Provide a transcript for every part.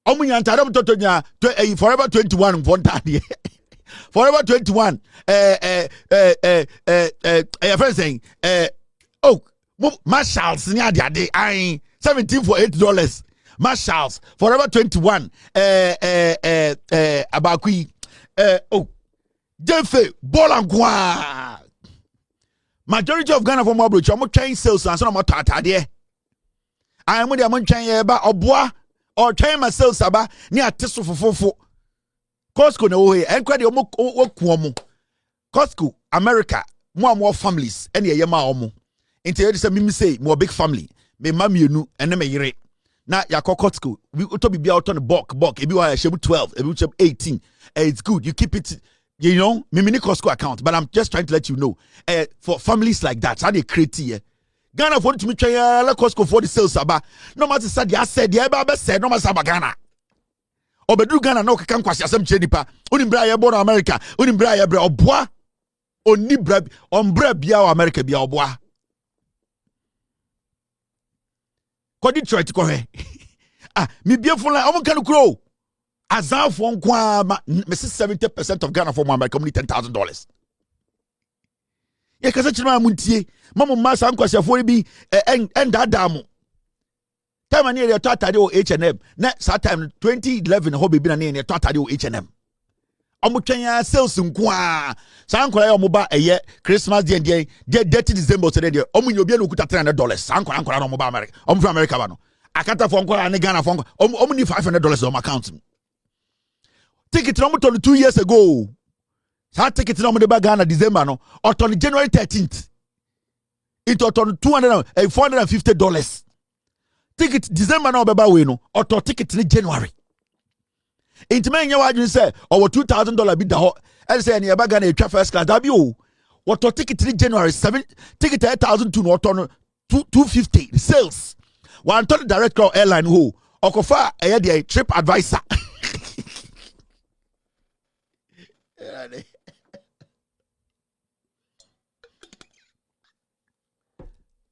Omunya ntade mtotonya Forever 21 mfontade. Forever 21 your friend saying oh Marshalls ni ade I 17 for $8. Marshalls Forever 21 Aboagye oh Jefe Bolankwa. Majority of Ghana from Abroach omo train sales and so no tatade. I am the train ba oboa or train my sales aba ni ateso fofofo. Costco no way enkwade omo omo Costco America more families ene ye ma omo. Inti ye say me say more big family me ma mienu ene me yire. Na yakọ Costco we to be out on the bulk ebi wa shebu 12 ebi shebu 18 it's good you keep it you know me mini Costco account but I'm just trying to let you know for families like that how they create here Ghana for to me try Costco for the sales aba no matter said ya said ya ba said no matter Ghana obedu Ghana no kan kwasi asem che nipa onibra ye born America onibra ye bre oboa onibra ombra bia o America bia oboa ko Detroit ko he me beautiful like omo kan kro azan for nkwa ma 70% of Ghana for America community $10,000 ye kasa chima muntie mamu masa nkwasi afori bi endada mo time ani ye to atade o H&M na that time 2011 ho be bi na ne to atade o H&M omo twenya sales nkwa san kwara omo ba eye Christmas day 30 December so dey omo nyobi na okuta $300 san kwara omo ba America omo from America ba no akata for nkwa ne Ghana for omo ni $500 on account ticket omo turn 2 years ago that ticket omo de ba Ghana December no or turn January 13th it turn $450 ticket December no beba we no or ticket ni January inti men nya wadwin say over $2,000 bi da ho and say na ba Ghana e twa first class da bi o what ticket ni January 7 ticket 8,002 no turn 250 sales one turn direct call airline ho okofa e dey trip advisor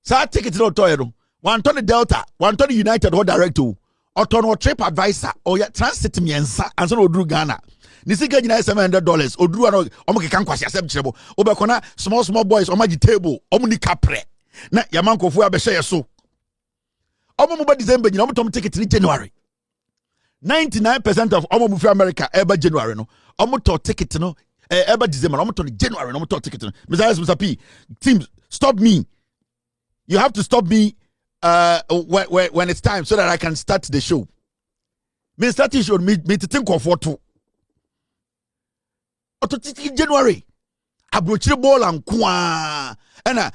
sa ticket no to one turn Delta one turn United or direct to or trip advisor or ya transit miensa and so odru Ghana nisika nyina $700 odru ano omo kekan kwasi asem kirebo obekona small boys omaji table omo ni kapre na yamankofo abehye yeso omo mo ba December nyina omo tom ticket ni January 99% of omo mu fi America eba January no omo to ticket no eba December omo to January no omo to ticket no Mr. P team stop me you have to stop me when it's time so that I can start the show. Me start the show me to think of what to January. Abrochire ball and kwa. And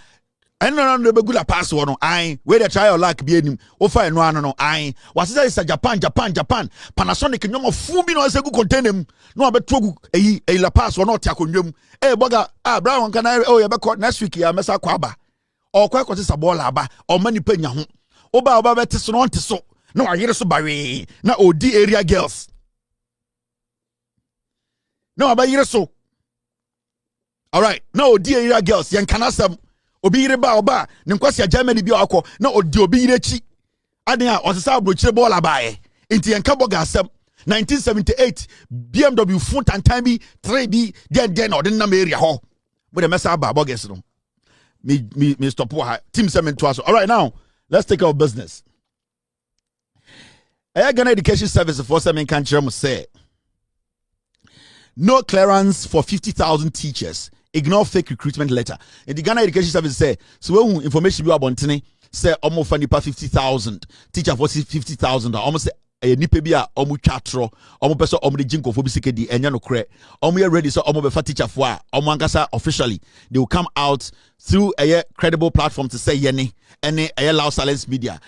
no be good pass one. I where the try your luck be him. Ofa no. I was say Japan. Panasonic no fumi no say good contain him. No be trogu e la pass or not akonwam. Boga Brown can I you be next week ya mesa kwaba. Or kwa kwese ball aba or mani penya ho oba bete so no nte so na wayere so bawe na odi area girls na abayire so all right na odi area girls yen kanasam obi yire ba oba ne nkwasi Germany bi akọ na odi obi yire chi ade a osesa abrochire ball abae enti yen ka boga asem 1978 BMW Funtantan bi 3 bi den odi na area ho we the messa aba boges no me stop team semen to us. All right, now let's take our business. Ghana Education Service for semen country say no clearance for 50,000 teachers. Ignore fake recruitment letter. In the Ghana Education Service say so when information be about say almost nipa 50,000 teacher for 50,000 almost say nipa bi a omu twatro omu peso omu de jinko fo bi sikedi enya no kre omu ye ready so omu be fa teacher for a omu ankasa officially they will come out through a credible platform to say yeni any a loud silence media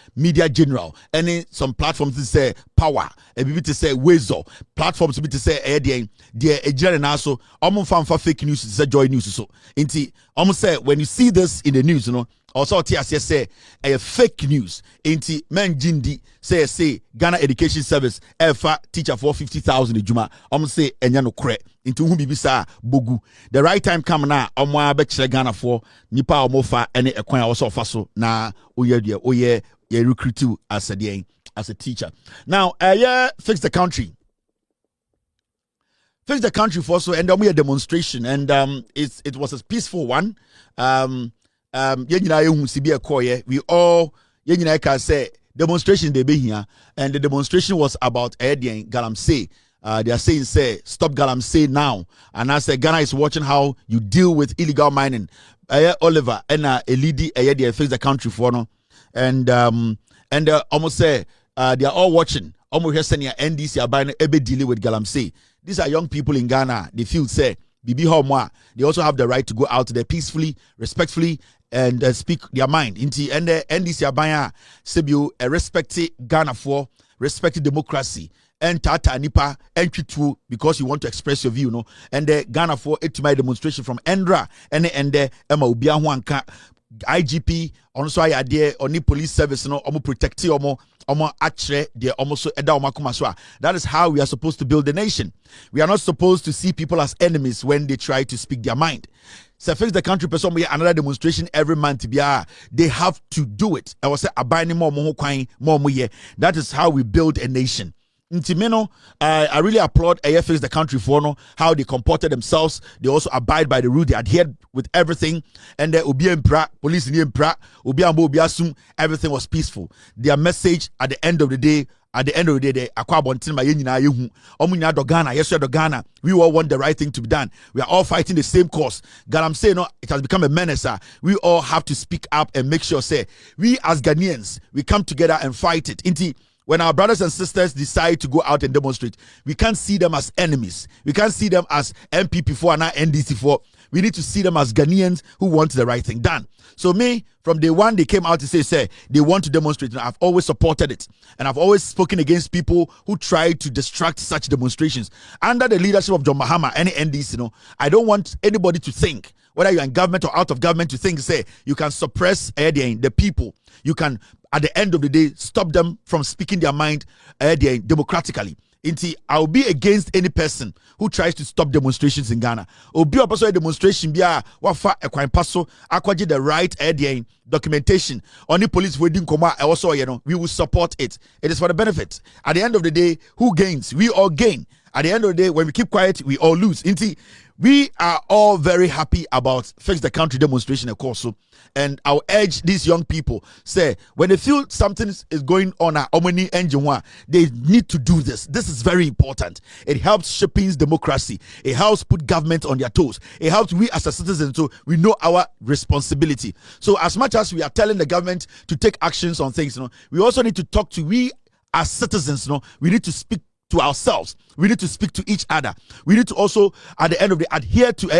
general any some platforms to say power a bit to say wezo platforms to be to say the ejire na so omu fa fake news to say joy news so inti omu say when you see this in the news you know also TSS say a fake news inti men jindi say Ghana Education Service efa teacher for 50,000 ejuma say enya no kre into who bibisa bogu the right time come na abekire Ghana for nipa fa ene ekwan also fa so na oye ye recruit as a as a teacher. Now, fix the country. Fix the country for so, and then we had a demonstration, and it was a peaceful one. We all can say demonstration they be here, and the demonstration was about Galamsey. They are saying say stop Galamsey now, and I say Ghana is watching how you deal with illegal mining. Oliver and a lady they fix the country for no, and almost say they are all watching. Almost here NDC are buying every dealing with Galamsey. These are young people in Ghana. They feel say Bibi Homwa. They also have the right to go out there peacefully, respectfully, and speak their mind. And the NDC are buying Sebu respect Ghana for respect democracy. And Tata Nipa entry to because you want to express your view, no. And the Ghana for it to my demonstration from Endra and the Emma Ubia Huanka IGP also I there on the police service, no, protect you actually they almost that is how we are supposed to build the nation. We are not supposed to see people as enemies when they try to speak their mind. So fix the country person another demonstration every month they have to do it. I was say that is how we build a nation. Intimeno, I really applaud AFX the country for no, how they comported themselves. They also abide by the rule. They adhered with everything. And the police in Ubiasum, everything was peaceful. Their message at the end of the day, they Ghana. We all want the right thing to be done. We are all fighting the same cause. Galamsey, no, it has become a menace. We all have to speak up and make sure, say, we as Ghanaians, we come together and fight it. When our brothers and sisters decide to go out and demonstrate, we can't see them as enemies. We can't see them as MPP4 and NDC4. We need to see them as Ghanaians who want the right thing done. So me, from day one, they came out to say they want to demonstrate. And I've always supported it. And I've always spoken against people who try to distract such demonstrations. Under the leadership of John Mahama, any NDC, I don't want anybody to think, whether you're in government or out of government, to think, say, you can suppress the people. You can, at the end of the day, stop them from speaking their mind democratically. I'll be against any person who tries to stop demonstrations in Ghana. Obi a demonstration wafa paso akwaje the right documentation on the police wedding koma also we will support it. It is for the benefit. At the end of the day, who gains? We all gain. At the end of the day, when we keep quiet, we all lose. We are all very happy about Fix the Country demonstration, of course. And I'll urge these young people, say, when they feel something is going on at Omani Engine, they need to do this. This is very important. It helps shaping democracy. It helps put government on their toes. It helps we as a citizen, so we know our responsibility. So as much as we are telling the government to take actions on things, we also need to talk to we as citizens, we need to speak to ourselves. We need to speak to each other. We need to also, at the end of the day, adhere to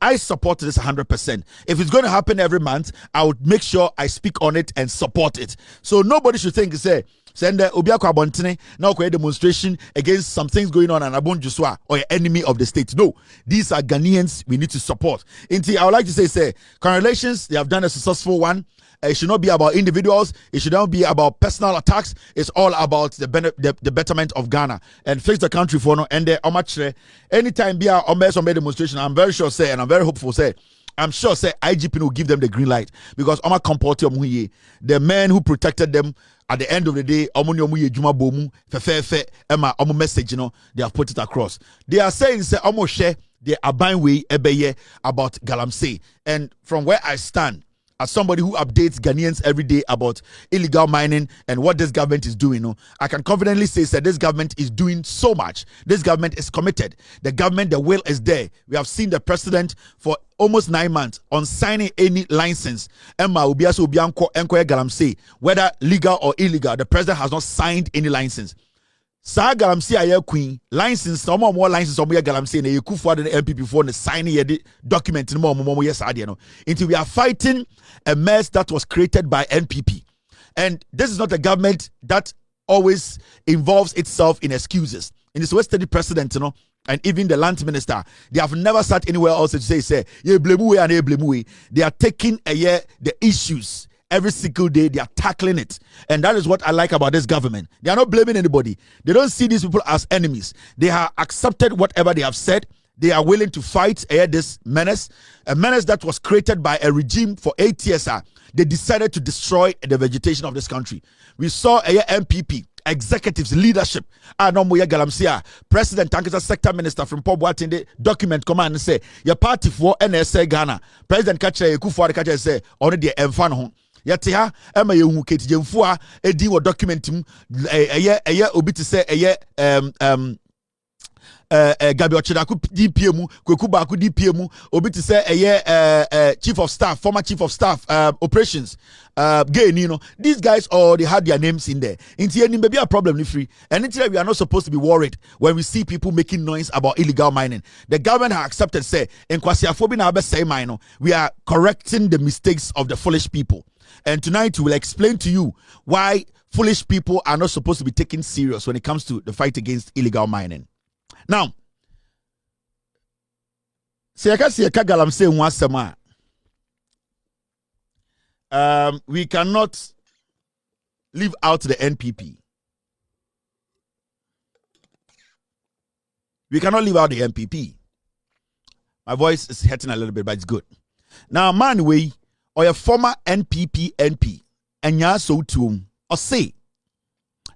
I support this 100%. If it's going to happen every month, I would make sure I speak on it and support it. So nobody should think, say, send Obiako Abontene now create demonstration against some things going on and Abon Juswa or your enemy of the state. No, these are Ghanaians we need to support. I would like to say, congratulations, they have done a successful one. It should not be about individuals. It should not be about personal attacks. It's all about the betterment of Ghana and Fix the Country for no. And anytime be a demonstration, I'm very sure say, and I'm very hopeful say, I'm sure say IGP will give them the green light because the men who protected them at the end of the day, message, they have put it across. They are saying say share the abine way about Galamsey. And from where I stand, as somebody who updates Ghanaians every day about illegal mining and what this government is doing, I can confidently say that this government is doing so much. This government is committed. The government, the will is there. We have seen the president for almost 9 months on signing any license. Whether legal or illegal, the president has not signed any license. Sa Galamsey aye queen license some more license some Galamsey na yekufu the MPP for the signing the document no more yes ade no until we are fighting a mess that was created by NPP. And this is not a government that always involves itself in excuses. In this West State president, and even the land minister, they have never sat anywhere else to say ye blame we and ye blame we. They are taking the issues. Every single day, they are tackling it. And that is what I like about this government. They are not blaming anybody. They don't see these people as enemies. They have accepted whatever they have said. They are willing to fight this menace. A menace that was created by a regime for 8 years. they decided to destroy the vegetation of this country. We saw a MPP executives leadership no mo galamsia president Tankasa sector minister from Pop the document command and say your party for NSA Ghana president Kache Kufuor Kache say on the emfa ho yete ha ema yehu ketijemfo a edi wo document mu eye obi te say eye Gabi Ochedaku DPM Kweku Baku DPM obi te say chief of staff former chief of staff operations gay you know these guys they had their names in there into any maybe a problem ni free and until we are not supposed to be worried when we see people making noise about illegal mining. The government has accepted say in kwasiafo bi na be say mine we are correcting the mistakes of the foolish people, and tonight we will explain to you why foolish people are not supposed to be taken serious when it comes to the fight against illegal mining. Now, Siyaka Galamsey Nwasema, we cannot leave out the NPP. We cannot leave out the NPP. My voice is hurting a little bit, but it's good. Now, man, we or a former NPP MP, and ya so too, or say,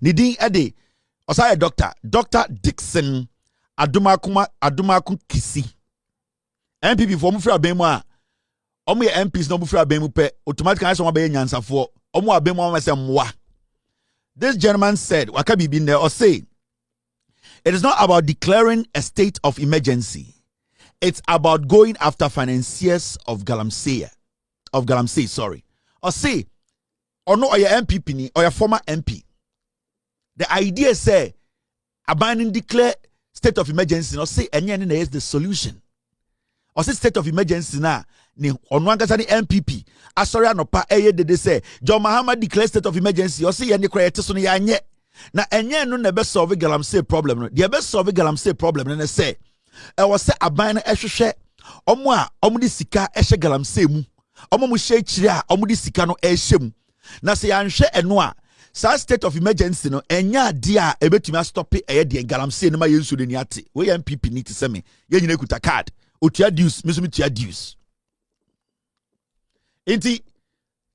Nidin Ede, or say a Dr. Dixon. Adumaku Kisi MPP for mufra bemu a omo ye MPs no mufra bemu pe automatically so be nyansafo omo abemu ma se mwa. This gentleman said waka bibi there or say it is not about declaring a state of emergency, it's about going after financiers of Galamsey sorry or say or no or your MPP ni or your former MP. The idea say abandoning declare state of emergency no say enye na is the solution or say state of emergency na ni onu ankasa ni MPP asori anopa de say John Mahama declare state of emergency or say ye ne krayete so no ya anye na enye no na be solve Galamsey problem no the be solve Galamsey problem na say e wo say aban na ehwehwe omo di sika ehye Galamsey mu omo mu hye kire a omo di sika no ehye mu na say anhwe eno a sa state of emergency no enya ade a ebetumi stop de Galamsey no ma yensu de ni ate we MPP need to say me ye nyina kuta card otua dues me so me tua dues inti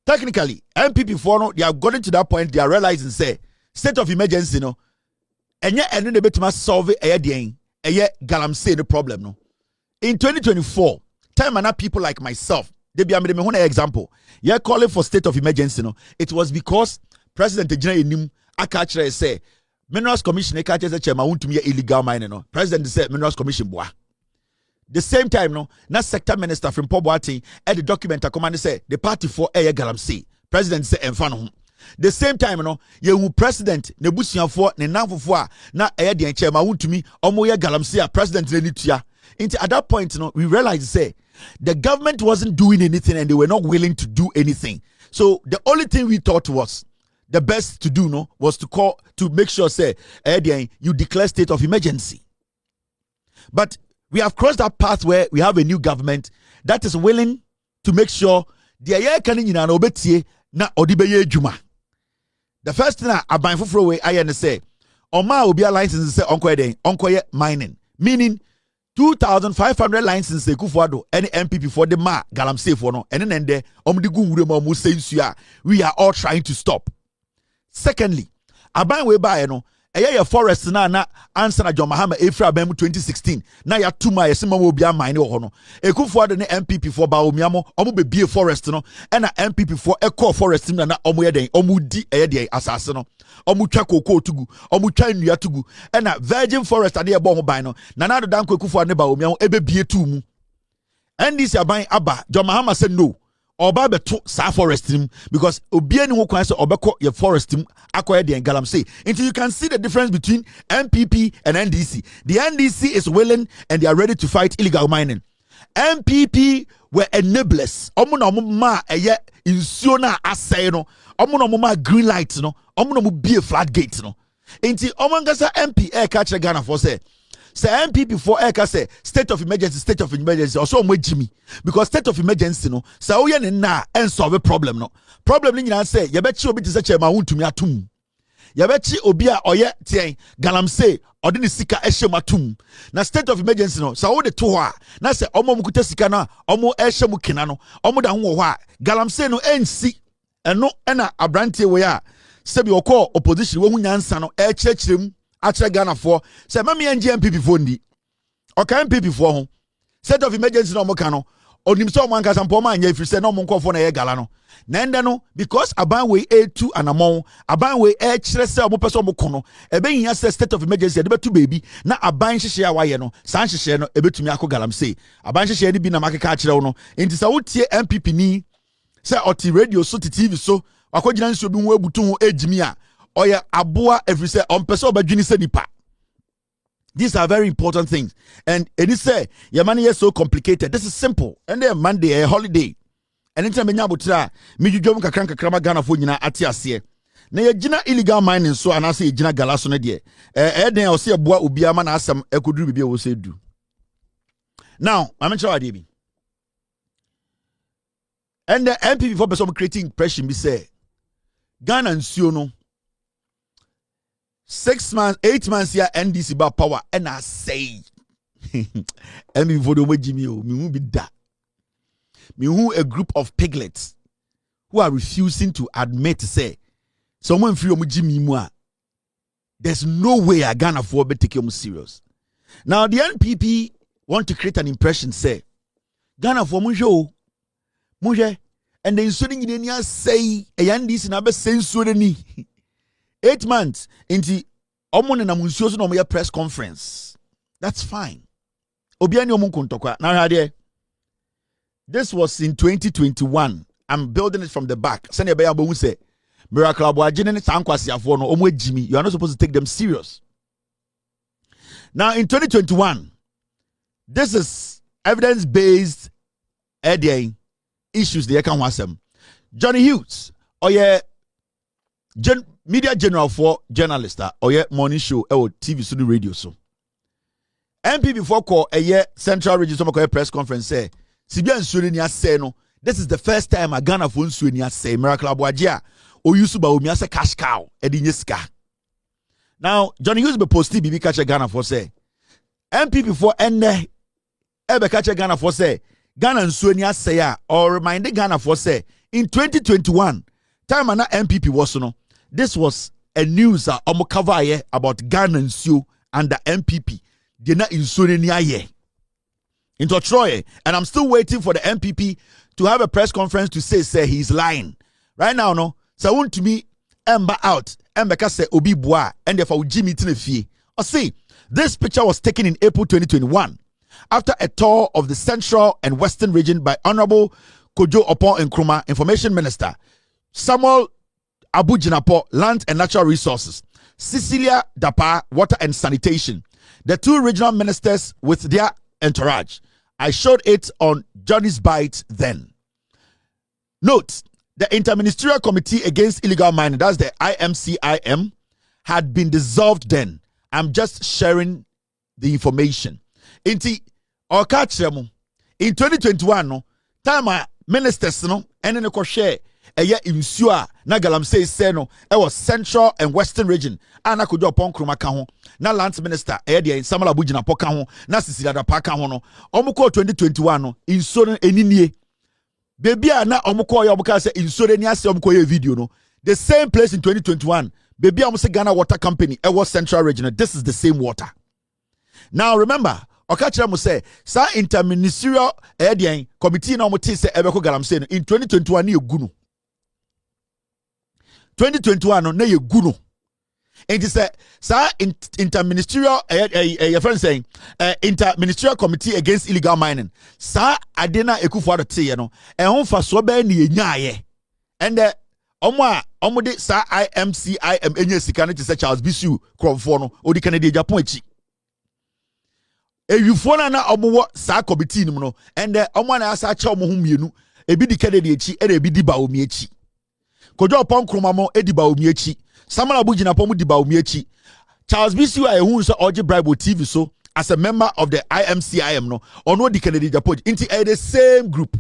technically MPP for no they have gotten to that point they are realizing say state of emergency no enya eno na ebetumi solve de Galamsey no problem no in 2024 time and people like myself they be me one example you calling for state of emergency no it was because President Ejina Enim akachre say Minerals Commission ekachre chairman want to me illegal mining no. President said Minerals Commission boa. The same time no na sector minister from Poboati at the document a command say the party for Galamsey. President say emfa no. The same time no you president nebusianfo ne nanfofo a na de chairman want to me omo Galamsey a president le nitua. At that point no we realized say the government wasn't doing anything and they were not willing to do anything. So the only thing we thought was the best to do was to make sure say you declare state of emergency. But we have crossed that path where we have a new government that is willing to make sure the aye kan nyina na obetie na odibeye adwuma. The first thing aban foforo we aye ne say oma obi a license say onkoye mining, meaning 2,500 licenses Kufuor any MPP for the Galamsey for no and then there we are all trying to stop. Secondly, aban we buy no your forest na answer na John Mahama Efra Bemu 2016 na ya tuma yesema wo bia mine wo no Kufuor ne MPP for ba omiamo omo be bie forest no and na MPP for eco forest na omo ye den omo di de asase no omo twa koko tugu omo twa nnua tugu and na virgin forest ade e bo ho ban no na do dan Kufuor ne ba omiamo ebe bie tu mu and this aban aba John Mahama said no oba beto sa forest him because obi ani ho kwan say obeko your forest him akoye de Galamsey. Until you can see the difference between MPP and NDC. The NDC is willing and they are ready to fight illegal mining. MPP were enablers. Omo na omo ma eye insuo na asay no. Omo na omo ma green light no. Omo na omo be floodgate no. Until omo ngasa MP catch Ghana for say MPP for Eka say state of emergency also omo Jimmy because state of emergency no say oye ne na and solve a problem no problem ni nyina say ye be chi obi ti say chairman wontumi atum yabechi obi a oye tien galamsey odi ne sika ehye matum na state of emergency no sa wo de to ho a na se omo mukuta sika na omo ehye mu kina no omo da ho ho a galamsey no ensi eno na abrante we a se bi okọ opposition we hu nyansa no ekyerkyerem akyere Ghana for se mama ye MPP for ndi oka MPP for ho state of emergency no mo ka no onim so man kasa mpoma anya ifiri se no mo nkofo na ye gala no na ende no because aban we A2 anamon aban we kyerɛ se omo pese omo kono ebe hia se state of emergency de betu baby na aban hyehye a waye no san hyehye no ebetumi akɔ galamsey aban hyehye ni bi na makeka kyerɛ no enti sa wotie MPP ni se oti radio so TV so akɔgyina nsuo bi ho abutu ho ejimi a oye aboa every say on pese obadwini se nipa. These are very important things. And it is say your money is so complicated. This is simple. And then Monday, a holiday. And anytime me nyabutra, me jujom kakranka krama Ghana fo nyina ate ase. Na ye gina illegal mining so anase ye gina galaso ne de. Den o se boa obi ama na asem ekoduru bibia wo se du. Now, I'm sure ade bi. And the MPP for person creating impression be say Ghana nsuo no 6 months, 8 months here NDC ba power and I say MPP for the Jimmy me who be that. Me who a group of piglets who are refusing to admit to say someone free Jimmy mua. There's no way a Ghana for be take you serious. Now the NPP want to create an impression say Ghana for munjo and the insuring in say a NDC na be say ni 8 months into omone na munsuo so no mo press conference. That's fine. Obiani omuntokwa. Now here. This was in 2021. I'm building it from the back. Send your baby who say Miracle Aboagye ne sankwasiafo no omo ejimi. You are not supposed to take them serious. Now in 2021, this is evidence-based issues they can wasem. Johnny Hughes, media general for journalist or morning show or TV so radio so. MP before call Central Region so press conference say Sibia Nsueni say no. This is the first time a Ghana for Nsueni say Miracle Aboagye o yusu ba omi ase cash cow edinyeska. Now Johnny Hughes be posti bibi catch Ghana for say MP before enne ebe catch Ghana for say Ghana Nsueni say ya or remind Ghana for say in 2021 time na MPP was no. This was a news cover here about Ghana nsuo and the MPP. They na insure ni aye. Into Troy, and I'm still waiting for the MPP to have a press conference to say he's lying. Right now, no. So want to me ember out. Ember say obi boa and therefore Jimmy Tinefie. Or see, this picture was taken in April 2021 after a tour of the Central and Western region by Honorable Kojo Opon Nkrumah, Information Minister, Samuel Abujinapo, Land and Natural Resources, Cecilia Dapa, Water and Sanitation, the two regional ministers with their entourage. I showed it on Johnny's Bite then. Note, the Interministerial Committee Against Illegal Mining, that's the IMCIM, had been dissolved then. I'm just sharing the information. In 2021, no, time ministers no, and then they share nsuo na galamsey say no was Central and Western region ana kojo pon kroma ka ho na land minister de Samuel Abujinapo ka ho na Cecilia Dapa ka ho no omukọ 2021 no nsuo no eninie baby a na omukọ ya omuka say nsuo ni ase omukọ ye video no the same place in 2021 baby a say Ghana Water Company was Central region. This is the same water. Now remember Okachira mo say sa interministerial committee na omuti say ebeko galamsey no in 2021 ni egunu 2021 no na ye guno. And it say interministerial your friend saying interministerial committee against illegal mining. Sa adena ekufuado te no e ho fa so ba na yenyaye. And omo de sa IMCIM enye sika no te say Charles Bisu Kromfo no odi Canada Japan echi. Ewifo na omo sa committee nim no and omo na asa cha omo hu mienu ebi di Canada echi e ebi di ba omi echi. Kojo Opon Nkrumah mo ediba omi echi. Samuel Abujinapo mo diba omi echi. Charles Bisu a ehun so oje bribe TV so as a member of the IMCIM no ono di Kennedy Japan into the same group.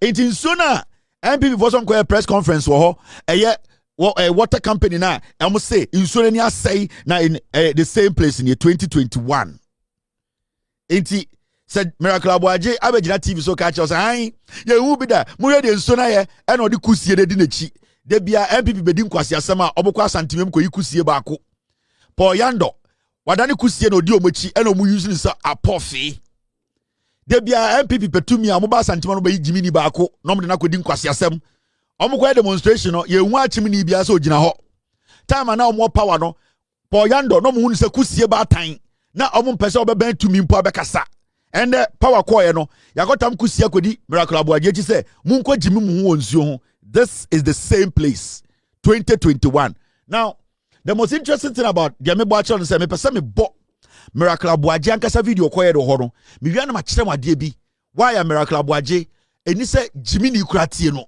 Into sooner MPP for some press conference wo ho water company na emo say insurance ni asay na in the same place in the 2021 enti said Miracle Aboagye abegina TV so catch us an ye hu bi da mo ye de nso na ye e na odi kusie de n'echi de bia MPP bedi nkwase asem a obokwa asantemem ko yi kusie baako Paul Yando wadane kusie na odi omochi e na omu use ni so apofi de bia MPP petumi a mo ba asantemem no ba yi jimi ni baako no mo de na kodi nkwase asem omukwa demonstration no ye hu achimni bia so ogina ho time na omo power no Paul Yando no mo hu ni se kusie ba tan na omo mpese obeben tumi mpo abekasa and power koye no yakotam kusia kodi Miracle Aboagye chi say munko jimi mu ho nsuo ho. This is the same place 2021. Now the most interesting thing about the me bo actually say me pese me bo Miracle Aboagye ankasa video koye do ho no me wi na ma kire wade bi why am Miracle Aboagye eni say jimi ni kuratie no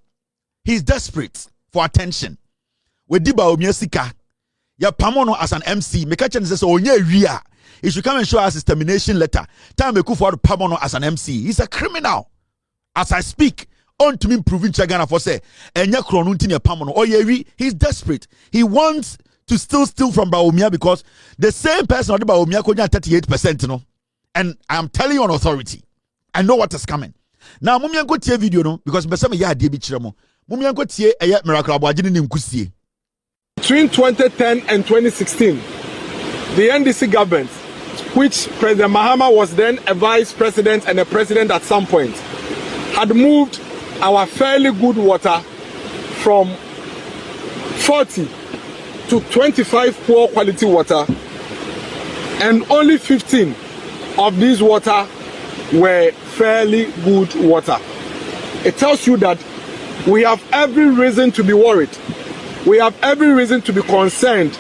he's desperate for attention we di ba omia sika ya pamono as an MC me ka kire say onya wi a he should come and show us his termination letter. Time me for Pamono as an MC. He's a criminal. As I speak, on to me proving Chagana for say, and Yakronuntin Pamono. Oh, yeah, he's desperate. He wants to steal from Baumia because the same person on the Baumia could 38%, you know. And I'm telling you on authority. I know what is coming. Now, Mumian go tie video no because Besame ya de bi chiremo. Mumian go tie Miracle Aboagye ni nkusie. Between 2010 and 2016, the NDC government, which President Mahama was then a vice president and a president at some point, had moved our fairly good water from 40 to 25 poor quality water, and only 15 of these water were fairly good water. It tells you that we have every reason to be worried. We have every reason to be concerned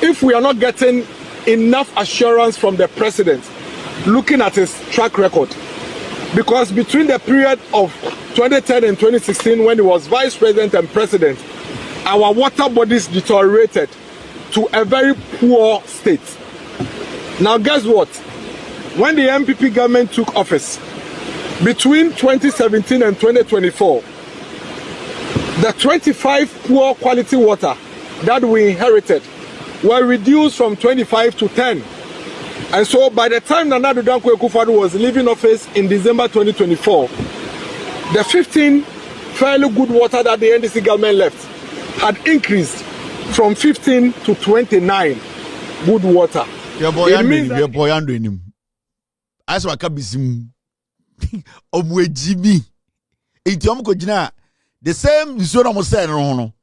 if we are not getting enough assurance from the president looking at his track record. Because between the period of 2010 and 2016 when he was vice president and president, our water bodies deteriorated to a very poor state. Now guess what? When the MPP government took office, between 2017 and 2024, the 25 poor quality water that we inherited were reduced from 25 to 10. And so by the time Nana Addo Dankwa Akufo-Addo was leaving office in December 2024, the 15 fairly good water that the NDC government left had increased from 15 to 29 good water. Your boy Andrew him. As wa kabisim omwejimi. Enti omko jina the same zone almost said no.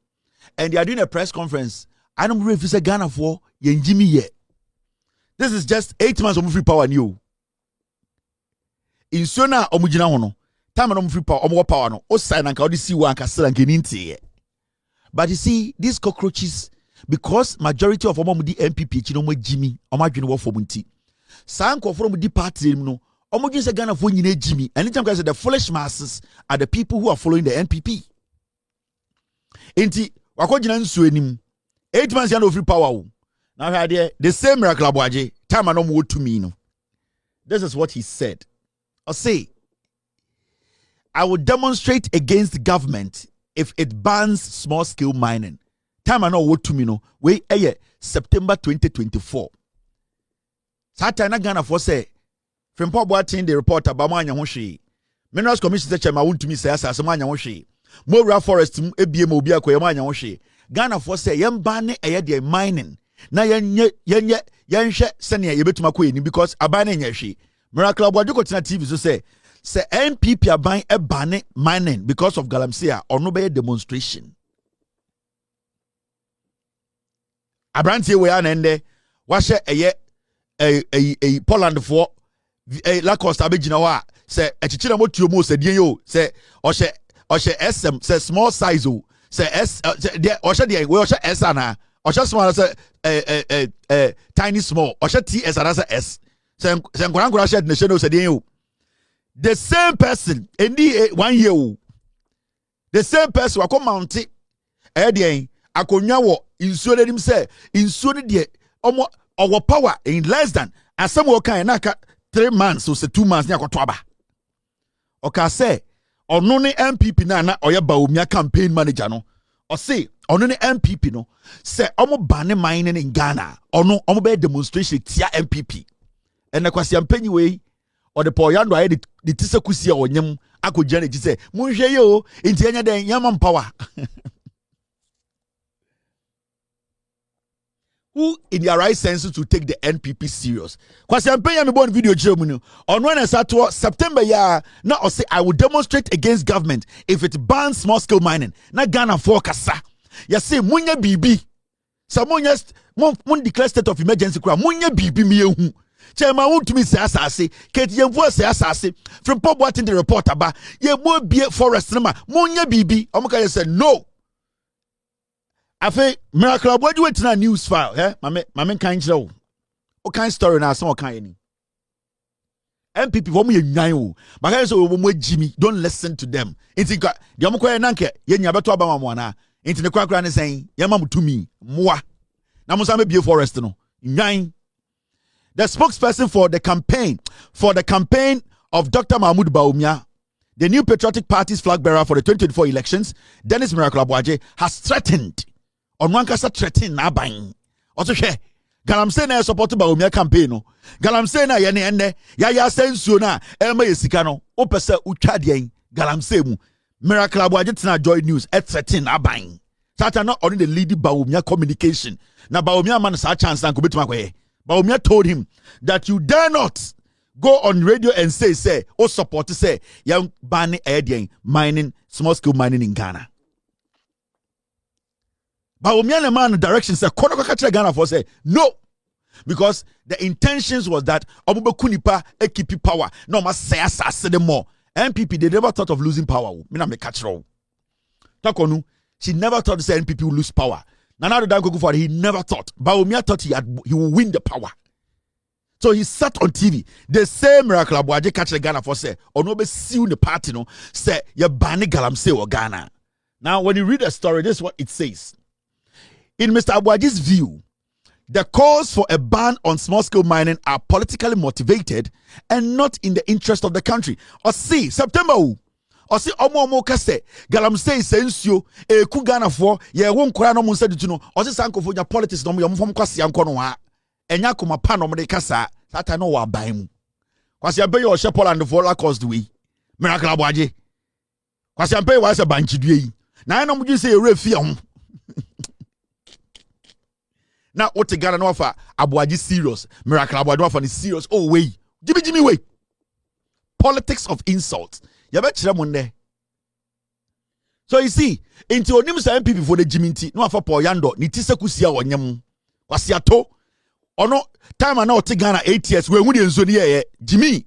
And they are doing a press conference. I don't know if it's a Ghana for Yenjimi yet. This is just 8 months of free power new. In Sona Omujina Hono, time on free power, Omo power no, O sign and Kaudi see one castle and Keninti. But you see, these cockroaches, because majority of Omudi MPP, Chinomo Jimmy, Omajin War for Munti. Sanko from the party, no, Omojin a Ghana for Jimmy, and anytime I say the foolish masses are the people who are following the NPP. Enti, Wakojina Nsuenim. 8 months no free power. Now the same Miracle Aboagye time I know to me no. This is what he said. I say, I will demonstrate against the government if it bans small scale mining. Time I know what to me no. We September 2024. Sata na Ghana for say from Boatin the report about Manya Hoshi. Minerals Commission chairman want to me say as Manya Hoshi. More forest ebiem obi akoye Manya Hoshi. Ghana for say yem bane de mining na yenhwe sene ye betuma ko eni because abane nyehwe Miracle Aboagye ko tena TV so say NPP aban e bane mining because of galamsey or no be demonstration abrantie we an ende wahye a Poland for Lacoste abegina ho a say echichira motuo mo say die yo say ohye SM say small size o say S ohye we ohye S ana ohye small say tiny small ohye TS ana say S say nkwankwa shed ne sheno say die yo the same person any 1 year o the same person wako mount dey akonwa wo insuo dedim say insuo de omo our power in less than asem wo kan na ka 3 months or say 2 months ni akoto aba oka say ono ne MPP na oye Baumia campaign manager no o say ono ne MPP no say omo ban mining in Ghana ono omo be demonstration tia MPP and the kwasi ampanyi we or the poyando aye the tise kusia onyem akogya na ji say munhwe ye o enti enya den yama power. Who in their right senses to take the NPP serious? Kwasi ampanyi me born video chiro mu no on when sato September ya na o say I will demonstrate against government if it bans small scale mining na Ghana for kasa ya say munya bibi sa munya mun declare state of emergency kura munya bibi mi ehu chema wuntumi say asase keti yemfo say asase from pop what in the report aba ye mo bie forest na ma munya bibi omuka say no. Afe miracle Aboagye went to a news file mame kan kire o kan story na some kan any MPP for me nyan o but I say o mo Jimmy don't listen to them inti ka de mo koye nanke ye nya beto aba mo na inti ne kwakra ne sen ye ma mutumi moa na mo sam bie forest no nyan. The spokesperson for the campaign of Dr. Mahmoud Bawumia, the new patriotic party's flag bearer for the 2024 elections, Dennis Miracle Aboagye, has threatened on one kasa threaten na ban also hwe galamsey na support Bawumia campaign no galamsey na ye ne enne ya sensuo na e ma yesika no opese utwa de galamsey mu Miracle Aboagye tena Joy News threaten na ban tata no on the lead Bawumia communication na Bawumia man sa chance na ko betuma koye Bawumia told him that you dare not go on radio and say or support say young ban mining small scale mining in Ghana. Bawumia the man direction say kono kakachira Ghana for say no, because the intentions was that omobe kunipa ekipi power no ma say asase them more. NPP they never thought of losing power. Me na me catch roll. Takonu she never thought to say NPP will lose power. Nana do go for he never thought. Bawumia thought he will win the power. So he sat on TV. The same Miracle Aboagye catch the Ghana for say onobe see the party no say ye bani galamsey or Ghana. Now when you read the story, this is what it says. In Mr. Aboagye's view, the calls for a ban on small-scale mining are politically motivated and not in the interest of the country. Or see, September, or see, omo kase, galamsey sensuo, ku Ghana for, ye won kura no munsa dituno, or see sanko for your politics no mo fom kwasi anko no ha. Enya kuma pa no mo de kasa, sata no wa ban mu. Kwasi ampe yo hye Poland for la cause the way. Miracle Aboagye. Kwasi ampe wa se banchidue yi. Na no mo ji say refi am. Now, what the Ghana no offer Aboagye serious, Miracle Aboagye no offer is serious. Oh, way, Jimmy, way. Politics of insult. You bet you there. So you see, into onim sa MPP for the Jimmy no offer po yando ni tise kusia wonyam. Kwasiato ono time na o te Ghana 8 years we hu de nso ne ye Jimmy.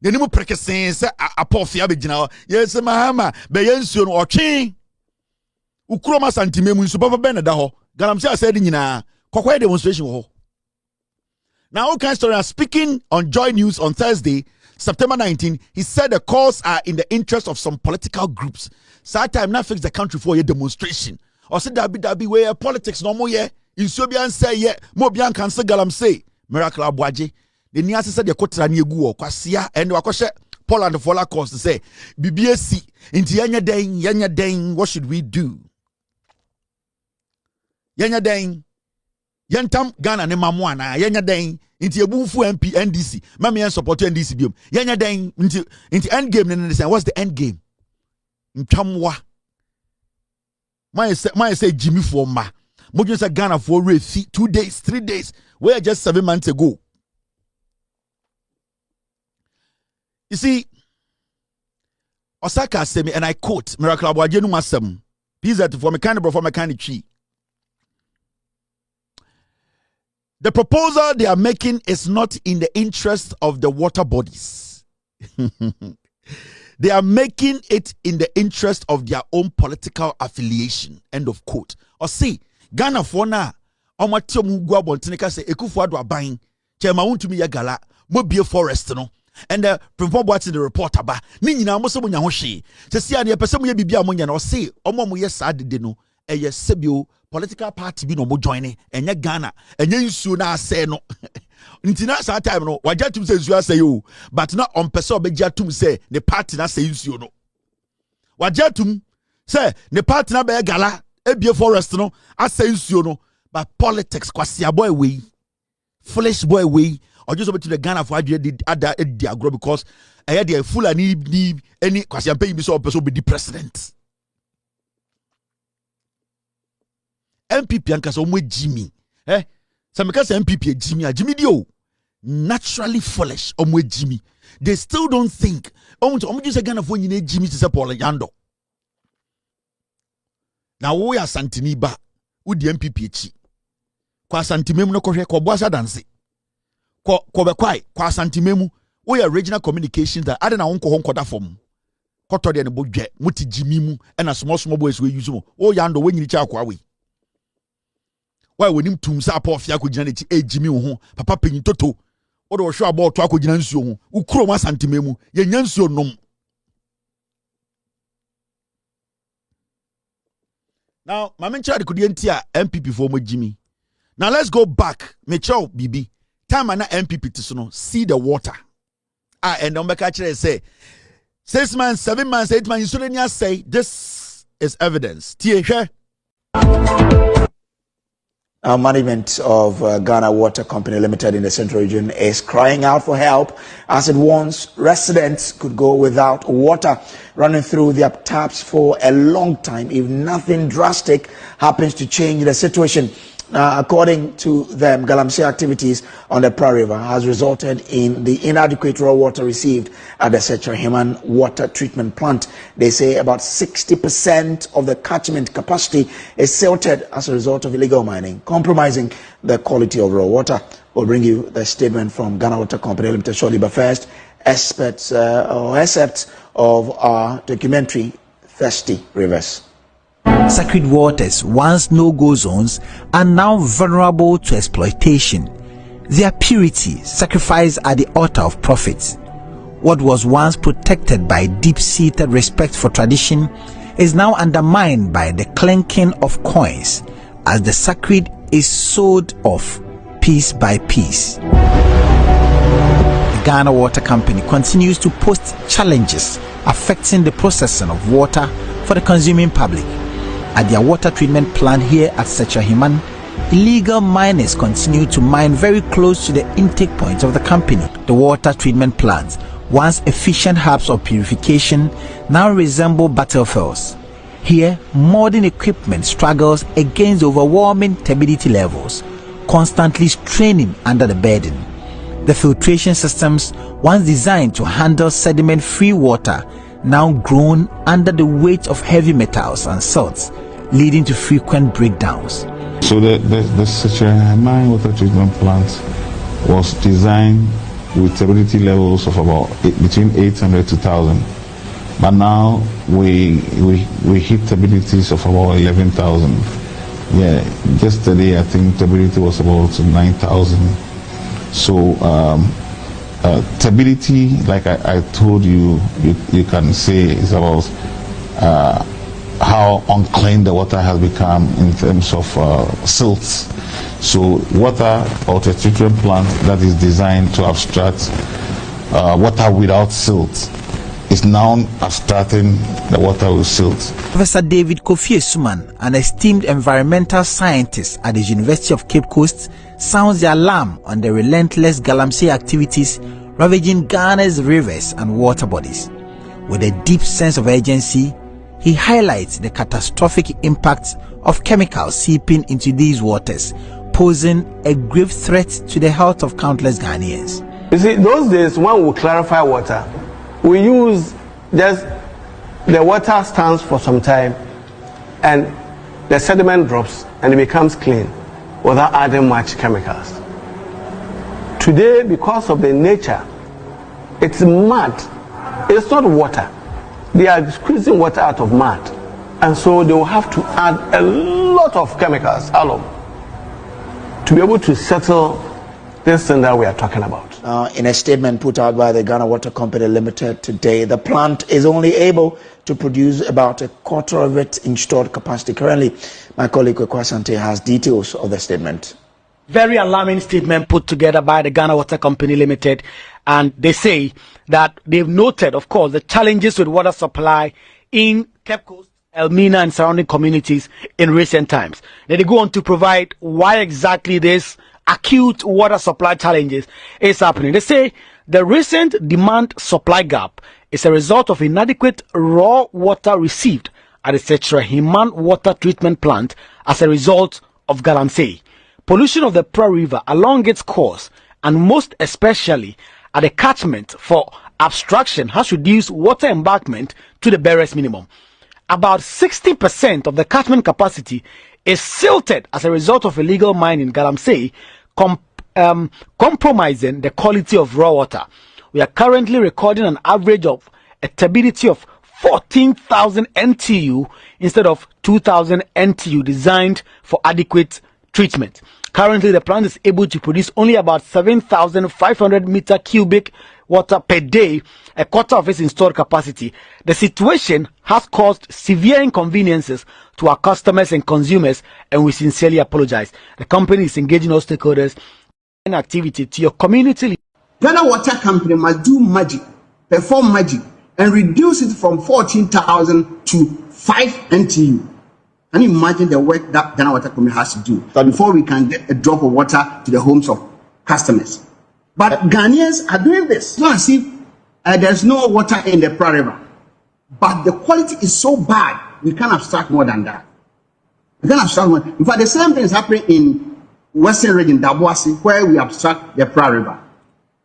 The nimu prekesen se apofia be gina. Yes mahama be yensuo no otwe. Ukroma santimemu nso papa be na da ho. Galamsey asedi nyina Kokwe demonstration. Now, okay, story speaking on Joy News on Thursday, September 19, he said the calls are in the interest of some political groups. So that time not fix the country for a demonstration. Or said that be where politics no more yeah. In Sobian say yeah, Mobian cancel Galamsey, Miracle Aboagye. The Niasi said the Kotra ni egu kwasia and wakoshe Poland for la cause to say BBSC into yanya dang, what should we do? Yanya dang. Yentam Ghana ne mamwa na yenya den inti ebunfu MP NDC mama yen support NDC biom yenya den inti end game ne say what's the end game ntwamwa my say Jimmy for ma modun say Ghana for refi 2 days 3 days we are just 7 months ago. You see Osaka say me and I quote Miracle Aboagye no masem pizza for me kind of for me kind of tree. The proposal they are making is not in the interest of the water bodies. They are making it in the interest of their own political affiliation. End of quote. Or see, Ghana for na omatiomu gwa bontineka say Ekufuado aban chema wuntumi ya gala mo bie forest no. And the Primpo watching the report aba ni nyina mo se mo nya ho hwe. Se sia ne pese mo ye bibia mo nya na o say omo mo ye saade de no eye sebio political party bi no mo join enye Ghana enye nsuo na ase no ntina sa time no wagya tum se nsuo ase yo but na on pese obegya tum se ne party na se nsuo no wagya tum se ne party na be gala ebie forest no asɛ nsuo no but politics kwasia boy way foolish boy way or just about to the Ghana for did other agro because I had the full and need any kwasia pay be so person be the president MPP anka so Jimmy some because MPP Jimmy dio naturally foolish Jimmy they still don't think just Ghana for you Jimmy to support Yando. Now we are Santini ba with the MPP chi. Kwa santimemu no kohwe ko boasa danse. Ko be kwai kwa santimemu we are regional communications that ada na wonko honkoda fom. Koto de ne bodwe muti Jimmy mu and a small boys we use mo. O Yando we nyini cha kwa we. Why we nim tum sa pa ofia ko gina ne chi Jimmy wo ho papa panyin toto. O de wo hwe abo to akogina nsuo ho. Ukuro ma santimemu ye nyansuo nom. Now, my mention the Kudientia MPP for Jimmy. Now let's go back. Mecho BB. Time na MPP to see the water. And don't make actually say 6 months, 7 months, 8 months. You shouldn't say this is evidence. Our management of Ghana Water Company Limited in the Central Region is crying out for help as it warns residents could go without water running through their taps for a long time if nothing drastic happens to change the situation. According to them, Galamsey activities on the Pra River has resulted in the inadequate raw water received at the Sechahiman water treatment plant. They say about 60% of the catchment capacity is silted as a result of illegal mining, compromising the quality of raw water. We'll bring you the statement from Ghana Water Company Limited shortly, but first, excerpts of our documentary, Thirsty Rivers. Sacred waters, once no-go zones, are now vulnerable to exploitation. Their purity, sacrificed at the altar of profit. What was once protected by deep-seated respect for tradition is now undermined by the clinking of coins as the sacred is sold off piece by piece. The Ghana Water Company continues to post challenges affecting the processing of water for the consuming public. At their water treatment plant here at Sechahiman, illegal miners continue to mine very close to the intake point of the company. The water treatment plants, once efficient hubs of purification, now resemble battlefields. Here, modern equipment struggles against overwhelming turbidity levels, constantly straining under the burden. The filtration systems, once designed to handle sediment-free water, now groan under the weight of heavy metals and salts, leading to frequent breakdowns. So the Sechahiman water treatment plant was designed with turbidity levels of about between 800 to 1,000. But now we hit turbidities of about 11,000. Yeah, yesterday I think turbidity was about 9,000. So turbidity, like I told you, you can say is about how unclean the water has become in terms of silts. So water or a treatment plant that is designed to abstract water without silt is now abstracting the water with silt. Professor David Kofi Suman, an esteemed environmental scientist at the University of Cape Coast, sounds the alarm on the relentless Galamsey activities ravaging Ghana's rivers and water bodies. With a deep sense of urgency, he highlights the catastrophic impact of chemicals seeping into these waters, posing a grave threat to the health of countless Ghanaians. You see, those days when we clarify water, we use just the water stands for some time and the sediment drops and it becomes clean without adding much chemicals. Today, because of the nature, it's mud. It's not water. They are squeezing water out of mud, and so they will have to add a lot of chemicals, alum, to be able to settle this thing that we are talking about. In a statement put out by the Ghana Water Company Limited today, the plant is only able to produce about a quarter of its installed capacity currently. My colleague Kwekwa Asante has details of the statement. Very alarming statement put together by the Ghana Water Company Limited, and they say that they've noted, of course, the challenges with water supply in Cape Coast Elmina and surrounding communities in recent times. Then they go on to provide why exactly this acute water supply challenges is happening. They say the recent demand supply gap is a result of inadequate raw water received at the Setrahiman water treatment plant as a result of Galamsey. Pollution of the Pra River along its course, and most especially at the catchment for abstraction, has reduced water embankment to the barest minimum. About 60% of the catchment capacity is silted as a result of illegal mining in Galamsey, compromising the quality of raw water. We are currently recording an average of a turbidity of 14,000 NTU instead of 2,000 NTU designed for adequate treatment. Currently, the plant is able to produce only about 7,500 meter cubic water per day, a quarter of its installed capacity. The situation has caused severe inconveniences to our customers and consumers, and we sincerely apologize. The company is engaging all stakeholders in activity to your community. Ghana Water Company must do magic, perform magic, and reduce it from 14,000 to 5 NTU. Can you imagine the work that Ghana Water Company has to do before we can get a drop of water to the homes of customers? But Ghanaians are doing this. It's not as if there's no water in the Pra River. But the quality is so bad, we can't abstract more than that. We can't abstract more. In fact, the same thing is happening in Western region, Aboagye, where we abstract the Pra River.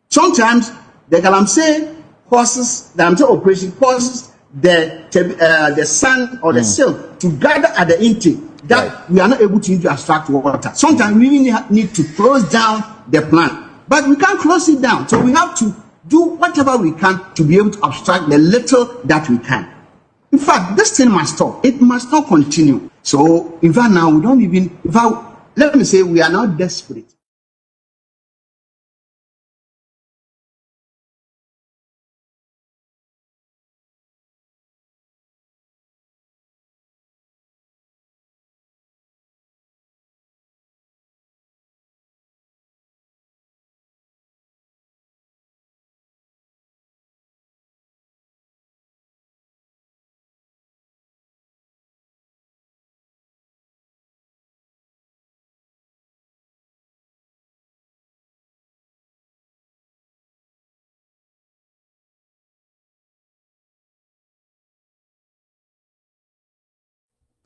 Sometimes the Galamsey causes, the Galamsey operation causes the sand or the silt to gather at the intake that we are not able to use to abstract water. Sometimes we even need to close down the plant. But we can't close it down. So we have to do whatever we can to be able to abstract the little that we can. In fact, this thing must stop. It must not continue. So, in fact, now we don't even, in fact, let me say we are now desperate.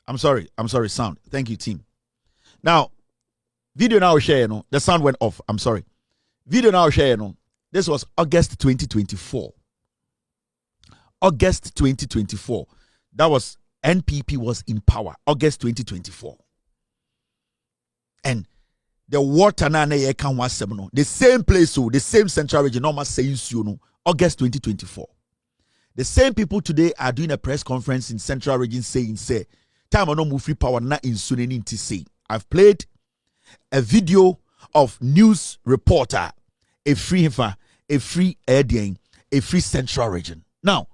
I'm sorry, sound. Thank you, team. Now, video now share, the sound went off. I'm sorry. Video now share, this was August 2024. August 2024. That was NPP was in power. August 2024. And the water na can was the same place, so the same central region, no saying August 2024. The same people today are doing a press conference in central region saying, time on no move free power na in Sunani to say. I've played a video of news reporter, a free Edian, a free central region. Now,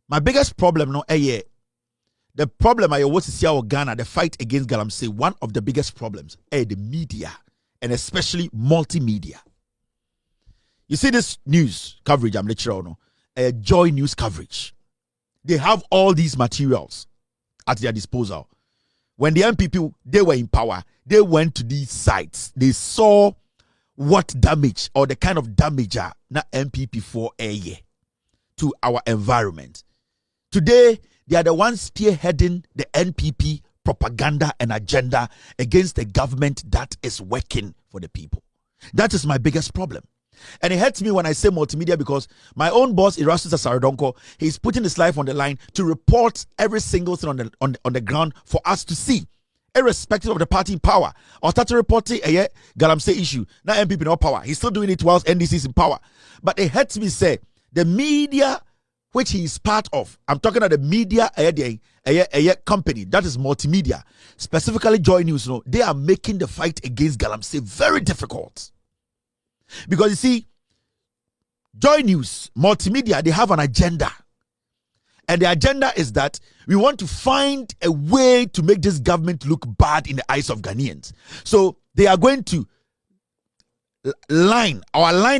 my biggest problem the problem I want to see our Ghana, the fight against Galamsey, one of the biggest problems the media, and especially multimedia. You see this news coverage, I'm lecturing on, Joy News coverage. They have all these materials at their disposal. When the MPP, they were in power, they went to these sites. They saw what damage or the kind of damage na MPP for a year to our environment. Today, they are the ones spearheading the NPP propaganda and agenda against the government that is working for the people. That is my biggest problem. And it hurts me when I say multimedia because my own boss, Erastus Asarodonko, he's putting his life on the line to report every single thing on the ground for us to see, irrespective of the party in power. Or start reporting a Galamsey issue. Now MPP no power. He's still doing it whilst NDC is in power. But it hurts me say the media which he is part of. I'm talking about the media a company that is multimedia, specifically Joy News. They are making the fight against Galamsey very difficult. Because you see, Joy News, multimedia, they have an agenda. And the agenda is that we want to find a way to make this government look bad in the eyes of Ghanaians. So they are going to align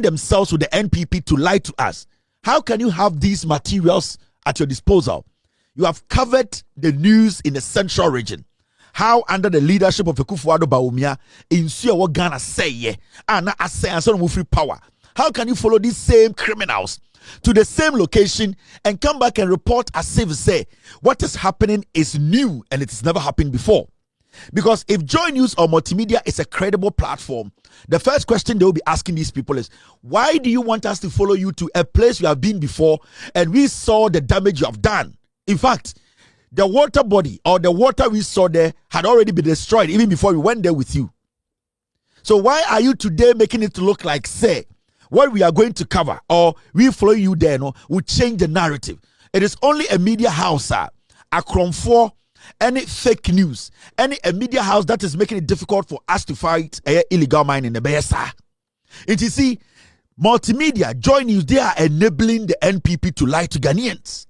themselves with the NPP to lie to us. How can you have these materials at your disposal? you have covered the news in the central region. How under the leadership of Akufo-Addo Bawumia, in what Ghana say, and I say, and so free power. How can you follow these same criminals to the same location and come back and report as if say what is happening is new and it's never happened before? Because if Joy News or Multimedia is a credible platform, the first question they will be asking these people is, why do you want us to follow you to a place you have been before and we saw the damage you have done? In fact, the water body or the water we saw there had already been destroyed even before we went there with you. So why are you today making it look like, say, what we are going to cover or we follow you there, no, will change the narrative? It is only a media house, a Chrome 4, any fake news, any a media house that is making it difficult for us to fight illegal mining in the BSA. And you see, Multimedia, Joy News, they are enabling the NPP to lie to Ghanaians.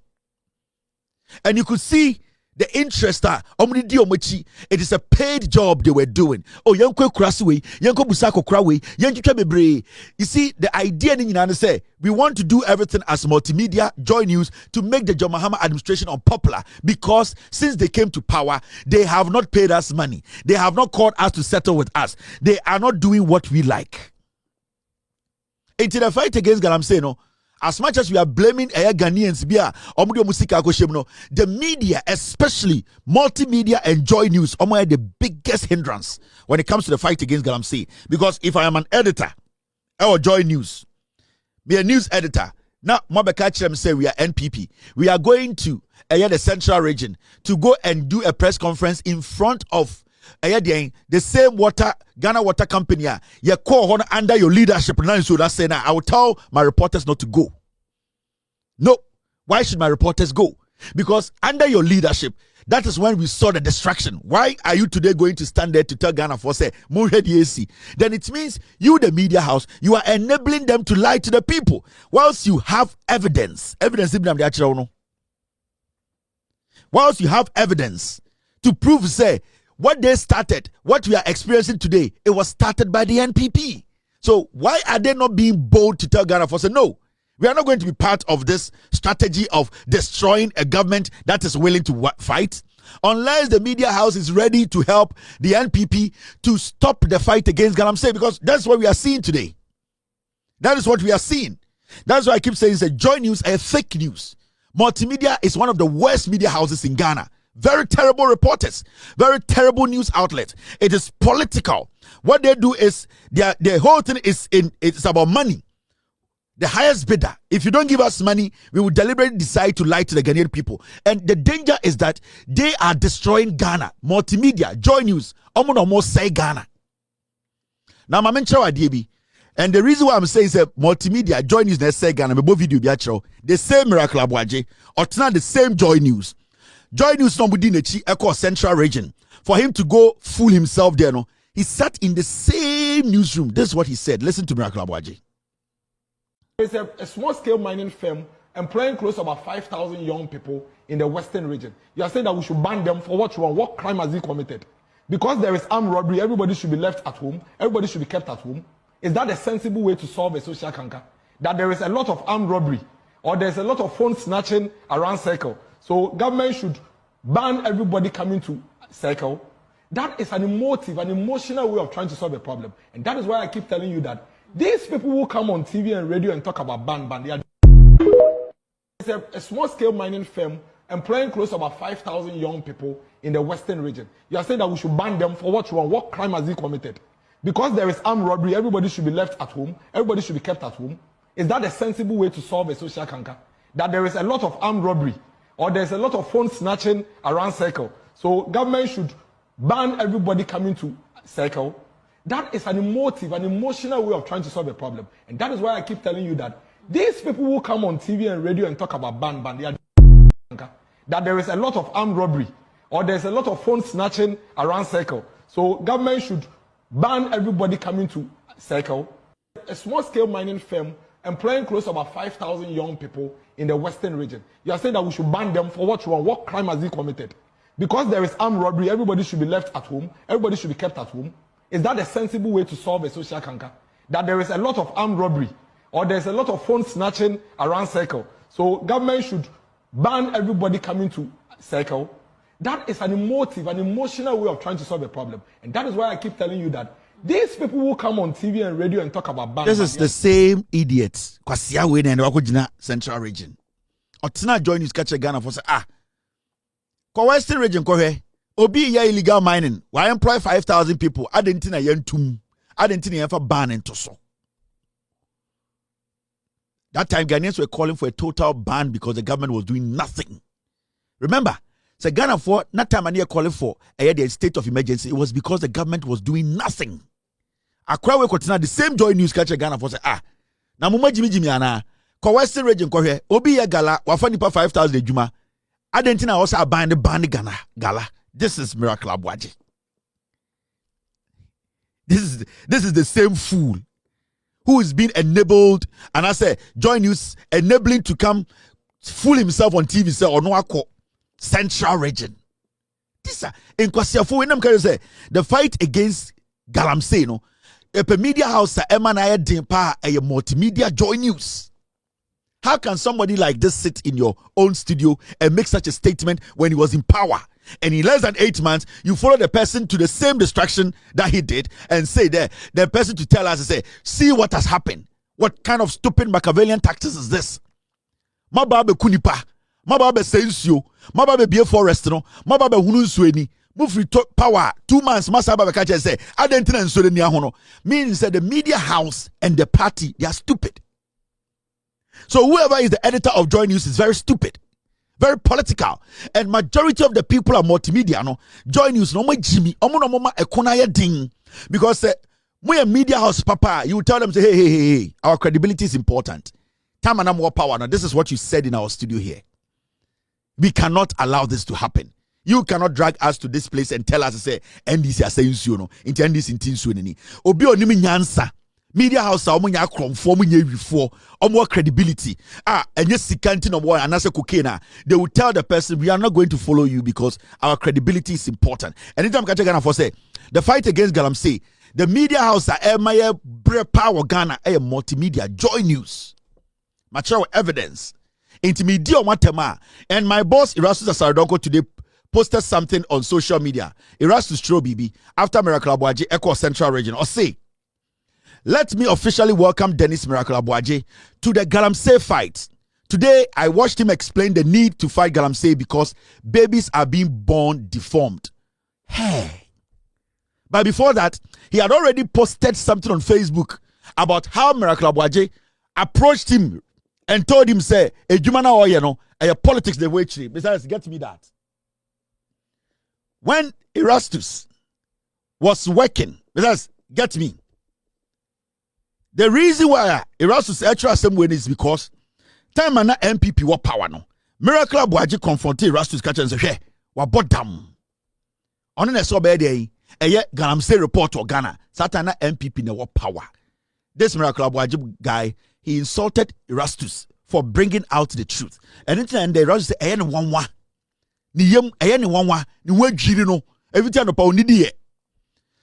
And you could see the interest it is a paid job they were doing. Oh, yanko krasiwe, yanko busako krawe, yanko bebre. You see, the idea in say we want to do everything as Multimedia, Joy News, to make the John Mahama administration unpopular, because since they came to power, they have not paid us money. They have not called us to settle with us. They are not doing what we like. Into the fight against Galamsey, no. As much as we are blaming Ghanaians, the media, especially Multimedia and Joy News, are the biggest hindrance when it comes to the fight against Galamsey. Because if I am an editor or Joy News, be a news editor, now Mabeka say we are NPP. We are going to the central region to go and do a press conference in front of the same Ghana Water Company, you call under your leadership. So that's saying I will tell my reporters not to go. No, why should my reporters go? Because under your leadership, that is when we saw the distraction. Why are you today going to stand there to tell Ghana for say then it means you, the media house, you are enabling them to lie to the people, whilst you have evidence. Whilst you have evidence to prove say what they started, what we are experiencing today, it was started by the NPP. So why are they not being bold to tell Ghana for say, no, we are not going to be part of this strategy of destroying a government that is willing to fight, unless the media house is ready to help the NPP to stop the fight against Galamsey, because that's what we are seeing today. That is what we are seeing. That's why I keep saying that Joy News are fake news. Multimedia is one of the worst media houses in Ghana. Very terrible reporters, very terrible news outlet. It is political. What they do is the whole thing is it's about money. The highest bidder. If you don't give us money, we will deliberately decide to lie to the Ghanaian people. And the danger is that they are destroying Ghana. Multimedia, Joy News, almost say Ghana. Now, and the reason why I'm saying is that Multimedia, Joy News, they say Ghana, the same Miracle Aboagye, or not the same Joy News. Joy News Nombudinechi Echo Central Region. For him to go fool himself there, no, he sat in the same newsroom. This is what he said. Listen to Miracle Aboagye. It's a small-scale mining firm employing close to about 5,000 young people in the western region. You are saying that we should ban them for what wrong? What crime has he committed? Because there is armed robbery, everybody should be left at home. Everybody should be kept at home. Is that a sensible way to solve a social canker? That there is a lot of armed robbery or there's a lot of phone snatching around Circle. So government should ban everybody coming to Circle. That is an emotive, an emotional way of trying to solve a problem. And that is why I keep telling you that these people who come on TV and radio and talk about ban, they are... It's a small-scale mining firm employing close to about 5,000 young people in the western region. You are saying that we should ban them for what wrong? What crime has he committed? Because there is armed robbery, everybody should be left at home. Everybody should be kept at home. Is that a sensible way to solve a social canker? That there is a lot of armed robbery or there's a lot of phone snatching around Circle. So government should ban everybody coming to Circle. That is an emotive, an emotional way of trying to solve a problem. And that is why I keep telling you that these people who come on TV and radio and talk about ban, they are... That there is a lot of armed robbery or there's a lot of phone snatching around Circle. So government should ban everybody coming to Circle. A small-scale mining firm employing close to about 5,000 young people in the western region. You are saying that we should ban them for what wrong? What crime has he committed? Because there is armed robbery, everybody should be left at home. Everybody should be kept at home. Is that a sensible way to solve a social canker? That there is a lot of armed robbery or there's a lot of phone snatching around Circle. So government should ban everybody coming to circle. That is an emotive, an emotional way of trying to solve a problem. And that is why I keep telling you that these people who come on TV and radio and talk about bank. This is the same idiots. Kwasia we and Wakujina Central Region. Otina join news catch Ghana for say Kwa Western Region kohe obi ya illegal mining. Why employ 5,000 people? Adentina yentum. Adentina yenfa ban into so. That time Ghanaians were calling for a total ban because the government was doing nothing. Remember, so Ghana for that time and calling for a state of emergency. It was because the government was doing nothing. Akwa we kotina the same joy news catch Ghana for say na muma jimi ana Kwa Western Region kohe obi ya gala wafa nipa 5,000 ejuma. Adentina also ban Ghana gala. This is Miracle Aboagye. This is the same fool who is being enabled, and I say join news enabling to come fool himself on TV say or no akọ Central Region. This in Kwasiafo when I'm say the fight against Galamsey no a media house Emmanuel Dimpa a multimedia joy news. How can somebody like this sit in your own studio and make such a statement when he was in power? And in less than 8 months, you follow the person to the same distraction that he did and say the person to tell us and say, see what has happened. What kind of stupid Machiavellian tactics is this? Mababe kunipa, mababe sensio, mababe be forest no, mababe hunu sueni, move power 2 months, masababe kache say, adentina nsure ni ahono. Means that the media house and the party, they are stupid. So whoever is the editor of Joy News is very stupid. Very political, and majority of the people are multimedia. No, Joy News no more Jimmy, omo ekonaya ding because we a media house, papa. You tell them say, hey, our credibility is important. Time and more power. Now, this is what you said in our studio here. We cannot allow this to happen. You cannot drag us to this place and tell us say NDC are saying so no. Into NDC intin so ni. Obi onimi nyansa. Media house a omunya kromfo omunya wifo omo credibility enye sikanti no boy anase cocaine they will tell the person we are not going to follow you because our credibility is important. Anytime ka Ghana for say the fight against Galamsey, the media house a power Ghana a multimedia Joy News material evidence intermedia matema. And my boss Erastus Asarodonko today posted something on social media. Erastus Trobibi after Miracle Aboagye Echo Central Region or say, let me officially welcome Dennis Miracle Aboagye to the Galamsey fight. Today, I watched him explain the need to fight Galamsey because babies are being born deformed. Hey. But before that, he had already posted something on Facebook about how Miracle Aboagye approached him and told him, say, Ejumana or you know, politics the way tree. Besides, get me that. When Erastus was working, besides, get me. The reason why Erastus actually assembly is because time and MPP were power no. Miracle Aboagye confronted Erastus catch and say, hey, what bottom? On the so bad day, Galamsey report to Ghana. Satana MPP ne what power. This Miracle Aboagye guy, he insulted Erastus for bringing out the truth. And then the Erastus say, ni wanwa. Ni wanwa, ni wejiri no. Every time the power ni die.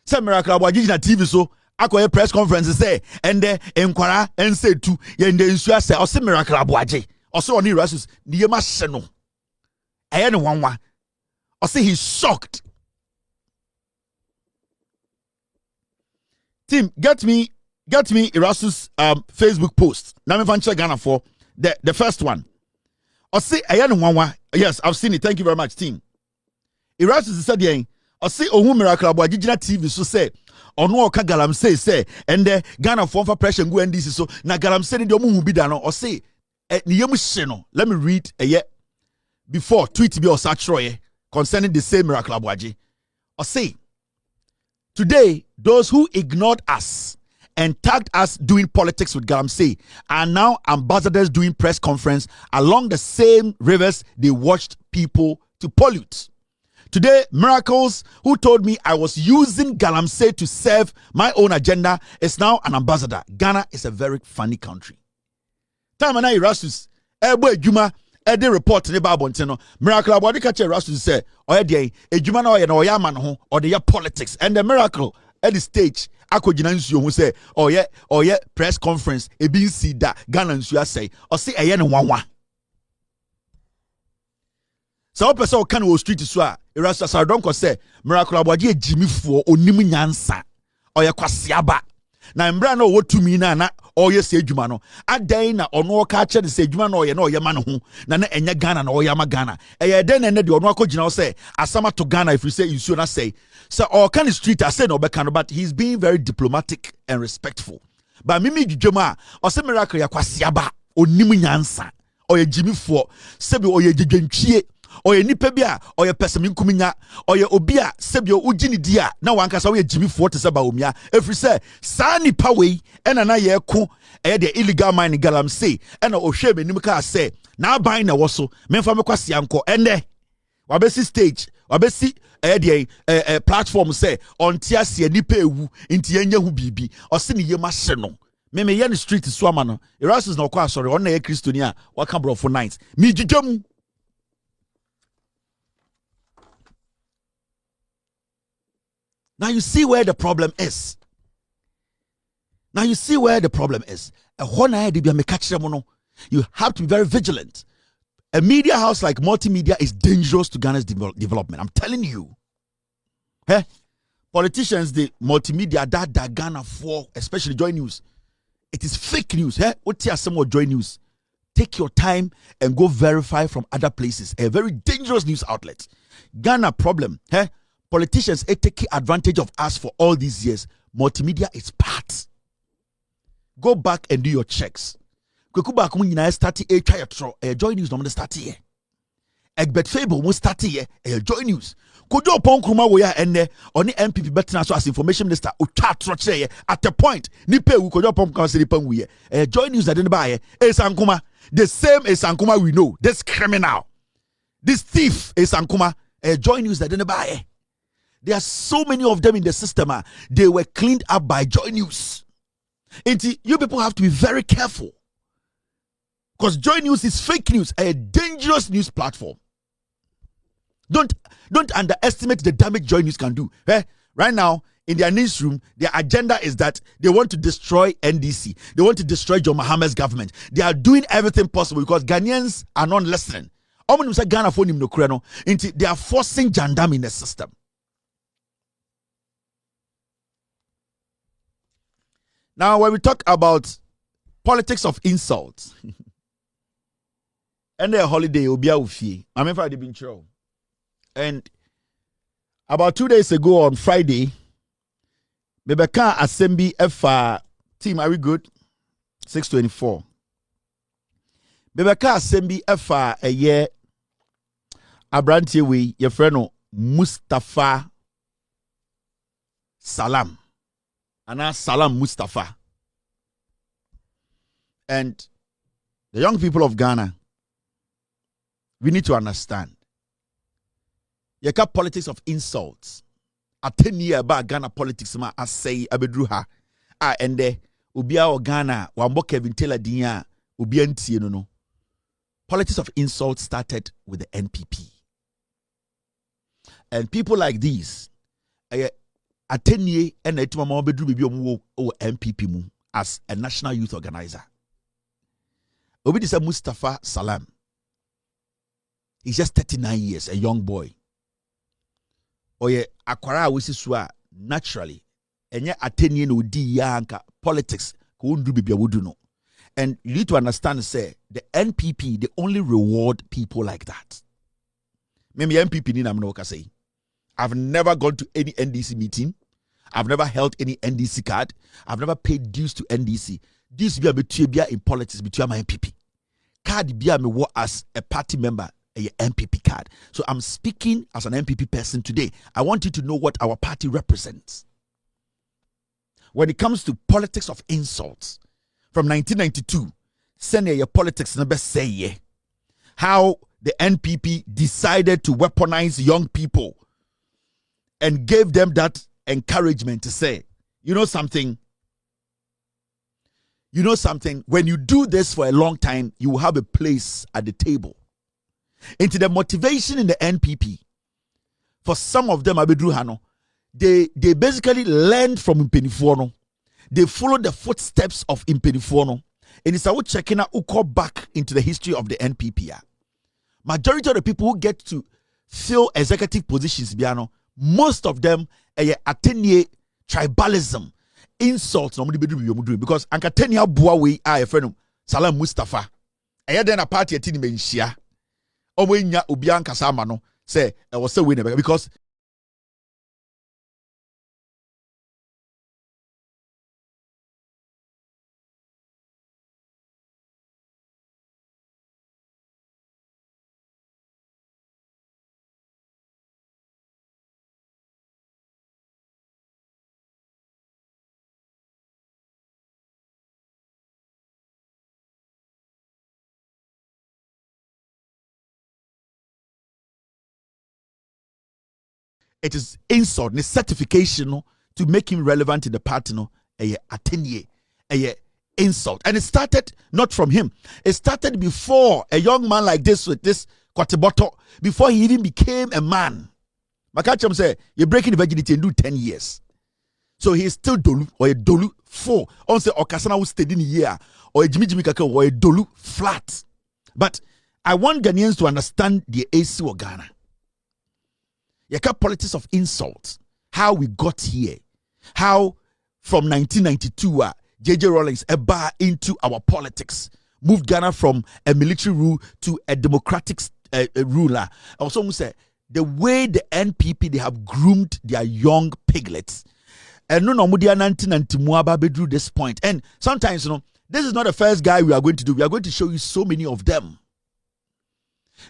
Say Miracle Aboagye na TV so akoye press conference say and enkwara and say tu yende nsua say o se Miracle Aboagye o se oni Erastus ni yema hye no ni wanwa o se he's shocked. Team, get me Erastus Facebook post na me fan check Ghana for the first one o se ni wanwa. Yes, I've seen it. Thank you very much, team. Erastus said yen o se ohun Miracle Aboagye gina TV so say ono oka Galamsey say and Ghana for pressure go NDC so na Galamsey de omu hu bi da no o say ni yem hye no. Let me read before tweet be osatro concerning the same Miracle Aboagye. O say today those who ignored us and tagged us doing politics with Galamsey are now ambassadors doing press conference along the same rivers they watched people to pollute. Today, Miracles, who told me I was using Galamsey to serve my own agenda, is now an ambassador. Ghana is a very funny country. Time and Erastus, Juma, Ede report ne ba bonteno. Miracle Aboagye catch Erastus say, "Oye Juma na oye na oya man ho, or the politics." And the Miracle at the stage, akogina nsuo ho say, "Oye press conference, ebi si da Ghana nsuo say, o say eye ne wanwa." So person can wo street so a Erasa Sardonko say miracle Aboagye Jimmy for onim nyansa oye kwasiaba na mbra na wo tumi na oye se adwuma no adan na ono ka che de se adwuma na oye ma no ho na enya Ghana na oye ma Ghana eye den na de ono akogina wo say asama to Ghana if you say insuo na say so all kind of street I say no be can but he's being very diplomatic and respectful but mimi dwuma o se miracle ya kwasiaba onim nyansa oye Jimmy for sebi oye dwantwie oye nipa bia oye pesemi nkuminya oye obi a sebio ugini dia na wankasa oye Jimmy for te seba omia every say sa nipa wei ena na ye ko de illegal mining galam say ena ohwe menim ka say na aban na wo so memfa mekwase anko ene wabesi stage wabesi de platform say ontia se nipa ewu nti enya hu bibi o se ne yema hye no me ye ne street so ama no Erasmus na kwa sorry on na ye Christiania waka bro for night mi jijam. Now you see where the problem is. You have to be very vigilant. A media house like multimedia is dangerous to Ghana's development. I'm telling you. Hey, politicians, the multimedia that Ghana for, especially Joy News, it is fake news. Hey, what are some more Joy News? Take your time and go verify from other places. A very dangerous news outlet. Ghana problem. Hey. Politicians take advantage of us for all these years. Multimedia is part. Go back and do your checks. Kukuba kumu nyina start e twa yetro Joy News no start here. Egbert Fable mo start here Joy News. Kojo pon kruma wo ya enne oni MPP betina so as information minister o twa tro kire at the point ni pe wu kojo pon kan se ni pan wu ye Joy News that den ba ye Esankuma the same Esankuma we know, this criminal, this thief Esankuma Joy News that den ba ye. There are so many of them in the system. They were cleaned up by Joy News. And you people have to be very careful. Because Joy News is fake news, a dangerous news platform. Don't underestimate the damage Joy News can do. Right now, in their newsroom, their agenda is that they want to destroy NDC. They want to destroy John Mahama's government. They are doing everything possible because Ghanaians are not listening. They are forcing Jandam in the system. Now, when we talk about politics of insult, and their holiday will be out here. I'm in been true. And about 2 days ago on Friday, Bebeka Assembly FR team, are we good? 624. Bebeka Assembly FR a year. Abrantie we your friend Mustapha Sallam. Ana Sallam Mustapha. And the young people of Ghana, we need to understand. You got politics of insults. A 10 year about Ghana politics, I say abedruha. And ubia o Ghana, wambo Kevin Tailor dinya, ubia nti no. Politics of insults started with the NPP. And people like these, a 10 year and a mama bedru bibi o MPP mu as a national youth organizer. Obi is a Mustapha Sallam. He's just 39 years, a young boy. Oye akwara wisiswa naturally. Enye atenye no di yanka politics ko undu bibia wodu no. And you need to understand, say the NPP, they only reward people like that. Maybe NPP ni namno ka say. I've never gone to any NDC meeting. I've never held any NDC card. I've never paid dues to NDC. Dues be a in politics between my NPP. Card be me as a party member, a NPP card. So I'm speaking as an NPP person today. I want you to know what our party represents. When it comes to politics of insults, from 1992, send your politics never say how the NPP decided to weaponize young people and gave them that encouragement to say, you know something, when you do this for a long time, you will have a place at the table. Into the motivation in the NPP, for some of them, they basically learned from Impenifuono. They followed the footsteps of Impenifuono. And it's about checking out who back into the history of the NPP. majority of the people who get to fill executive positions, biano, most of them attenuate tribalism, insults, because anka tenia bua we a friend Sallam Mustapha. Then a party at in Benshia. Or when ya ubian kasamano say I was so winning because it is insult, the certification to make him relevant in the party, a insult. And it started not from him. It started before a young man like this with this kwateboto, before he even became a man. Makacham say, you're breaking the virginity and do 10 years. So he is still dolu or a dolu 4. On say okasana will stay in a year or a jimmy kaka or a dolu flat. But I want Ghanaians to understand the AC of Ghana. Yaka politics of insult, how we got here, how from 1992 J.J. Rawlings bar into our politics, moved Ghana from a military rule to a democratic ruler. Also, say the way the NPP they have groomed their young piglets, and no mudia 1990 drew this point. And sometimes this is not the first guy we are going to do. We are going to show you so many of them.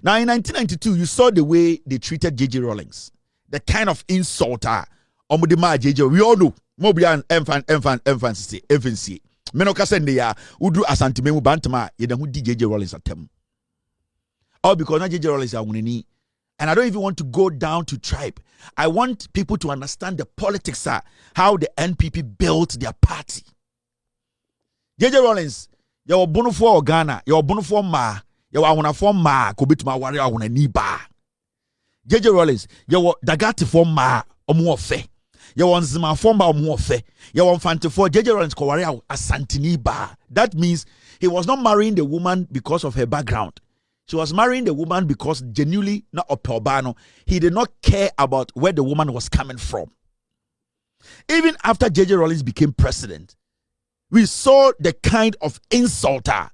Now, in 1992, you saw the way they treated J.J. Rawlings. The kind of insulter. J.J. We all know. Mobian infancy. Menoka sende ya udu asantimemu bantama yedahu di J.J. Rawlings atem. All because not J.J. Rawlings are winning. And I don't even want to go down to tribe. I want people to understand the politics, how the NPP built their party. J.J. Rawlings, you were bono for Ghana, you were bono for ma. You are one for ma, Kobitma warrior on a niba. J.J. Rawlings, you were Dagati for ma, or more fe. You want Zima for ma, or more fe. You want Fante for J.J. Rawlings, Kowaria, a Santiniba. That means he was not marrying the woman because of her background. She was marrying the woman because genuinely, not Opelbano, he did not care about where the woman was coming from. Even after J.J. Rawlings became president, we saw the kind of insulter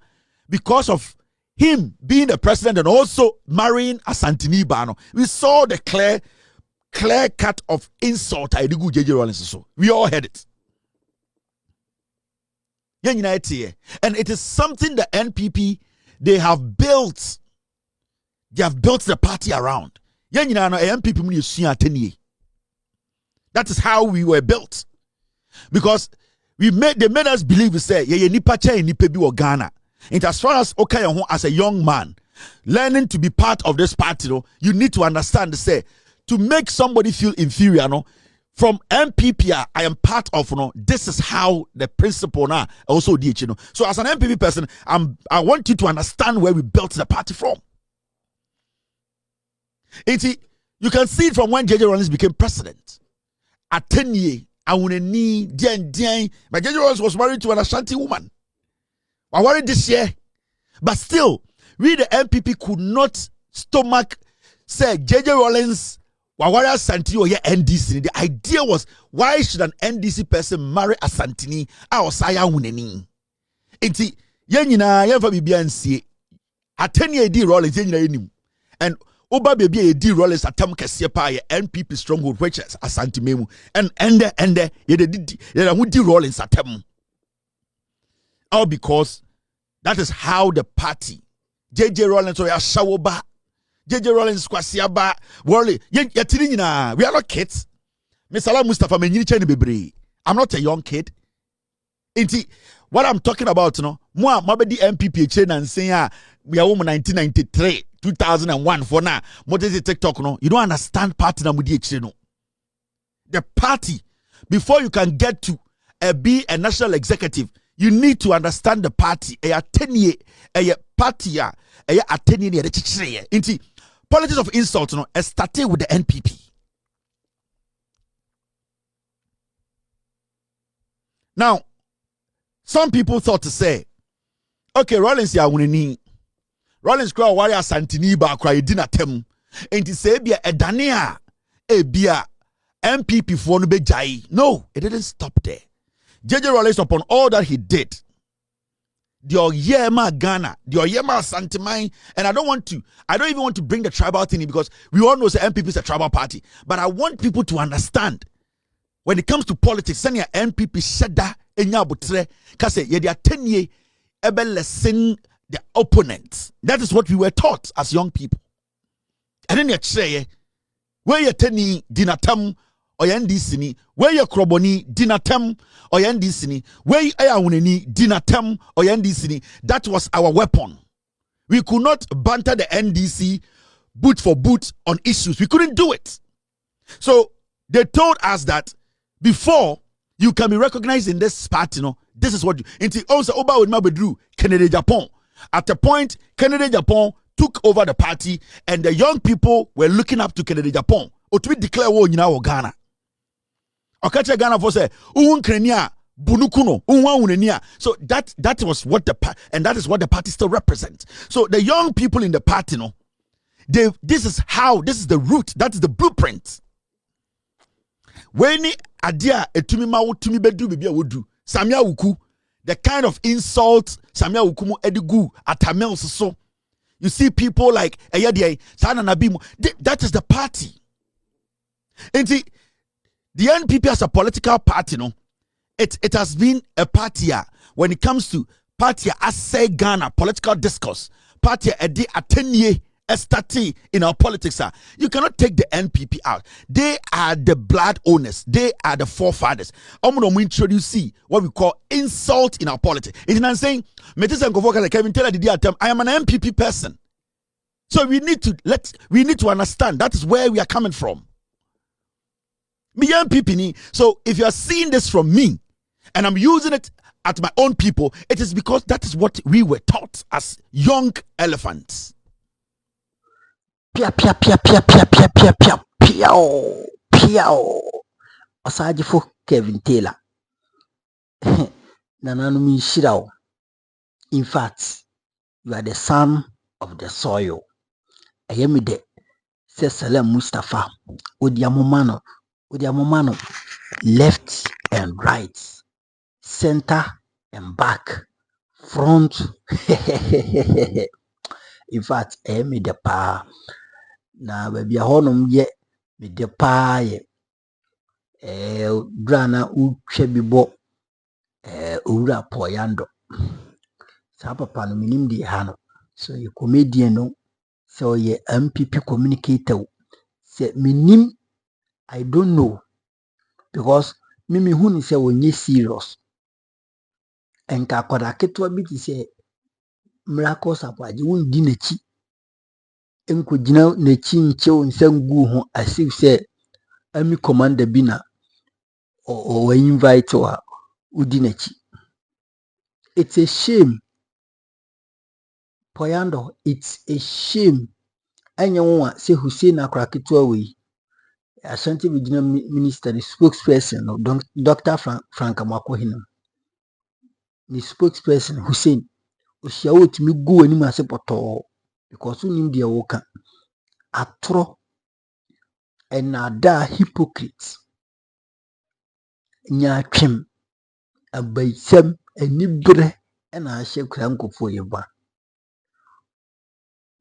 because of him being the president and also marrying Asantini Bano. We saw the clear cut of insult. I do J.J. Rawlings. So we all had it. And it is something the NPP they have built. They have built the party around. NPP. That is how we were built. Because they made us believe, we say, nipa bi wo Ghana. And as far as as a young man, learning to be part of this party, you need to understand, say, to make somebody feel inferior, from MPP, I am part of, this is how the principle now also did, So as an MPP person, I want you to understand where we built the party from. You can see it from when J.J. Rawlings became president. At 10 years, but J.J. Rawlings was married to an Ashanti woman. I worried this year. But still, we the MPP could not stomach say J.J. Rawlings Wawara Santini or NDC. The idea was, why should an NDC person marry a Santini or Saya Wuneni? Enti yenina yenfa bibia nsie. At 10 year D Rawlings yenina enim. And Oba baby a D Rawlings atam kese pa ye NPP stronghold which is Asante Memu. And ende ye D Rawlings atam. All because that is how the party J.J. Rawlings or Shawoba J.J. Rawlings kwasiaba worry yetiri nyina. We are not kids. Sallam Mustapha menyini cheni bebre. I'm not a young kid. Inti what I'm talking about, mo mabedi MPP chain and saying we are 1993 2001 for now. What is the TikTok you don't understand party na mudi no. The party, before you can get to be a national executive, you need to understand the party. A 10 year party a 10 year inti politics of insult started with the NPP. Now, some people thought to say, okay, Rawlings ya wuneni. Rollins Crow warrior Santini ba kwa edina tem. Enti se bia edane a ebia MPP for no bejai. No, it didn't stop there. JJ Rollins, upon all that he did, the Oyema Ghana, the Oyema Santimine, and I don't even want to bring the tribal thing in because we all know the MPP is a tribal party. But I want people to understand when it comes to politics, send your MPP sheda enya butre, kase ye dia 10 year ebe lesson the opponents. That is what we were taught as young people. And then you say, where you teni dinatam or NDC, where you kroboni dinatam or NDC, where you ayawuneni dinatam or NDC. That was our weapon. We could not banter the NDC boot for boot on issues. We couldn't do it. So they told us that before you can be recognized in this party, this is what you. Until also Oba with Mabedru, Kennedy Japan. At a point, Kennedy Japan took over the party, and the young people were looking up to Kennedy Japan. Or to declare war in our Ghana. Okache Ghana for say, Krenia, Bunukuno, Unenia. So that was what and that is what the party still represents. So the young people in the party, this is the root, that is the blueprint. When adia etumi ma wotumi bedu bibia wodu Samia Uku, the kind of insult Samia Ukumu edigu atamel so. You see people like Eyadie, Sana Nabimu. That is the party. And the NPP as a political party, it has been a party when it comes to party as say Ghana political discourse. Party a 10 year estati in our politics. You cannot take the NPP out. They are the blood owners. They are the forefathers. I'm going to introduce what we call insult in our politics. It's not saying, Kevin Taylor did I am an MPP person. So we need to understand that is where we are coming from. Me MPP. So if you are seeing this from me and I'm using it at my own people, it is because that is what we were taught as young elephants. Pia pia pia pia pia pia pia pia piao piao Osajifo Kevin Tailor Nananumi Shirao. In fact, you are the son of the soil. Ayemide says Sallam Mustapha Odiamomano left and right, center and back, front. In fact, ayemide pa na baby ahonom ye me de pa ye grana utwe bibo owura poyando sa papa no minim di ha no. So ye comedian no, so ye MPP communicator, say minim, I don't know, because mimi huni say wonye serious enka kwada ketwa biti say miracles Aboagye wundi nachi enko gina nachi nche nsangu ho asif say ami commander bina o invite wa udi nachi. It's a shame, Poyando, it's a shame. Anyawa say Hussein Akrakitwa we Ashanti Regional Minister, the spokesperson of Dr. Frank Amakohino. The spokesperson Hussein Oshiawo to me go any masepoto because we need the woka atro and ada hypocrites nya twem abaisem anibre and a shake cranko for your bar.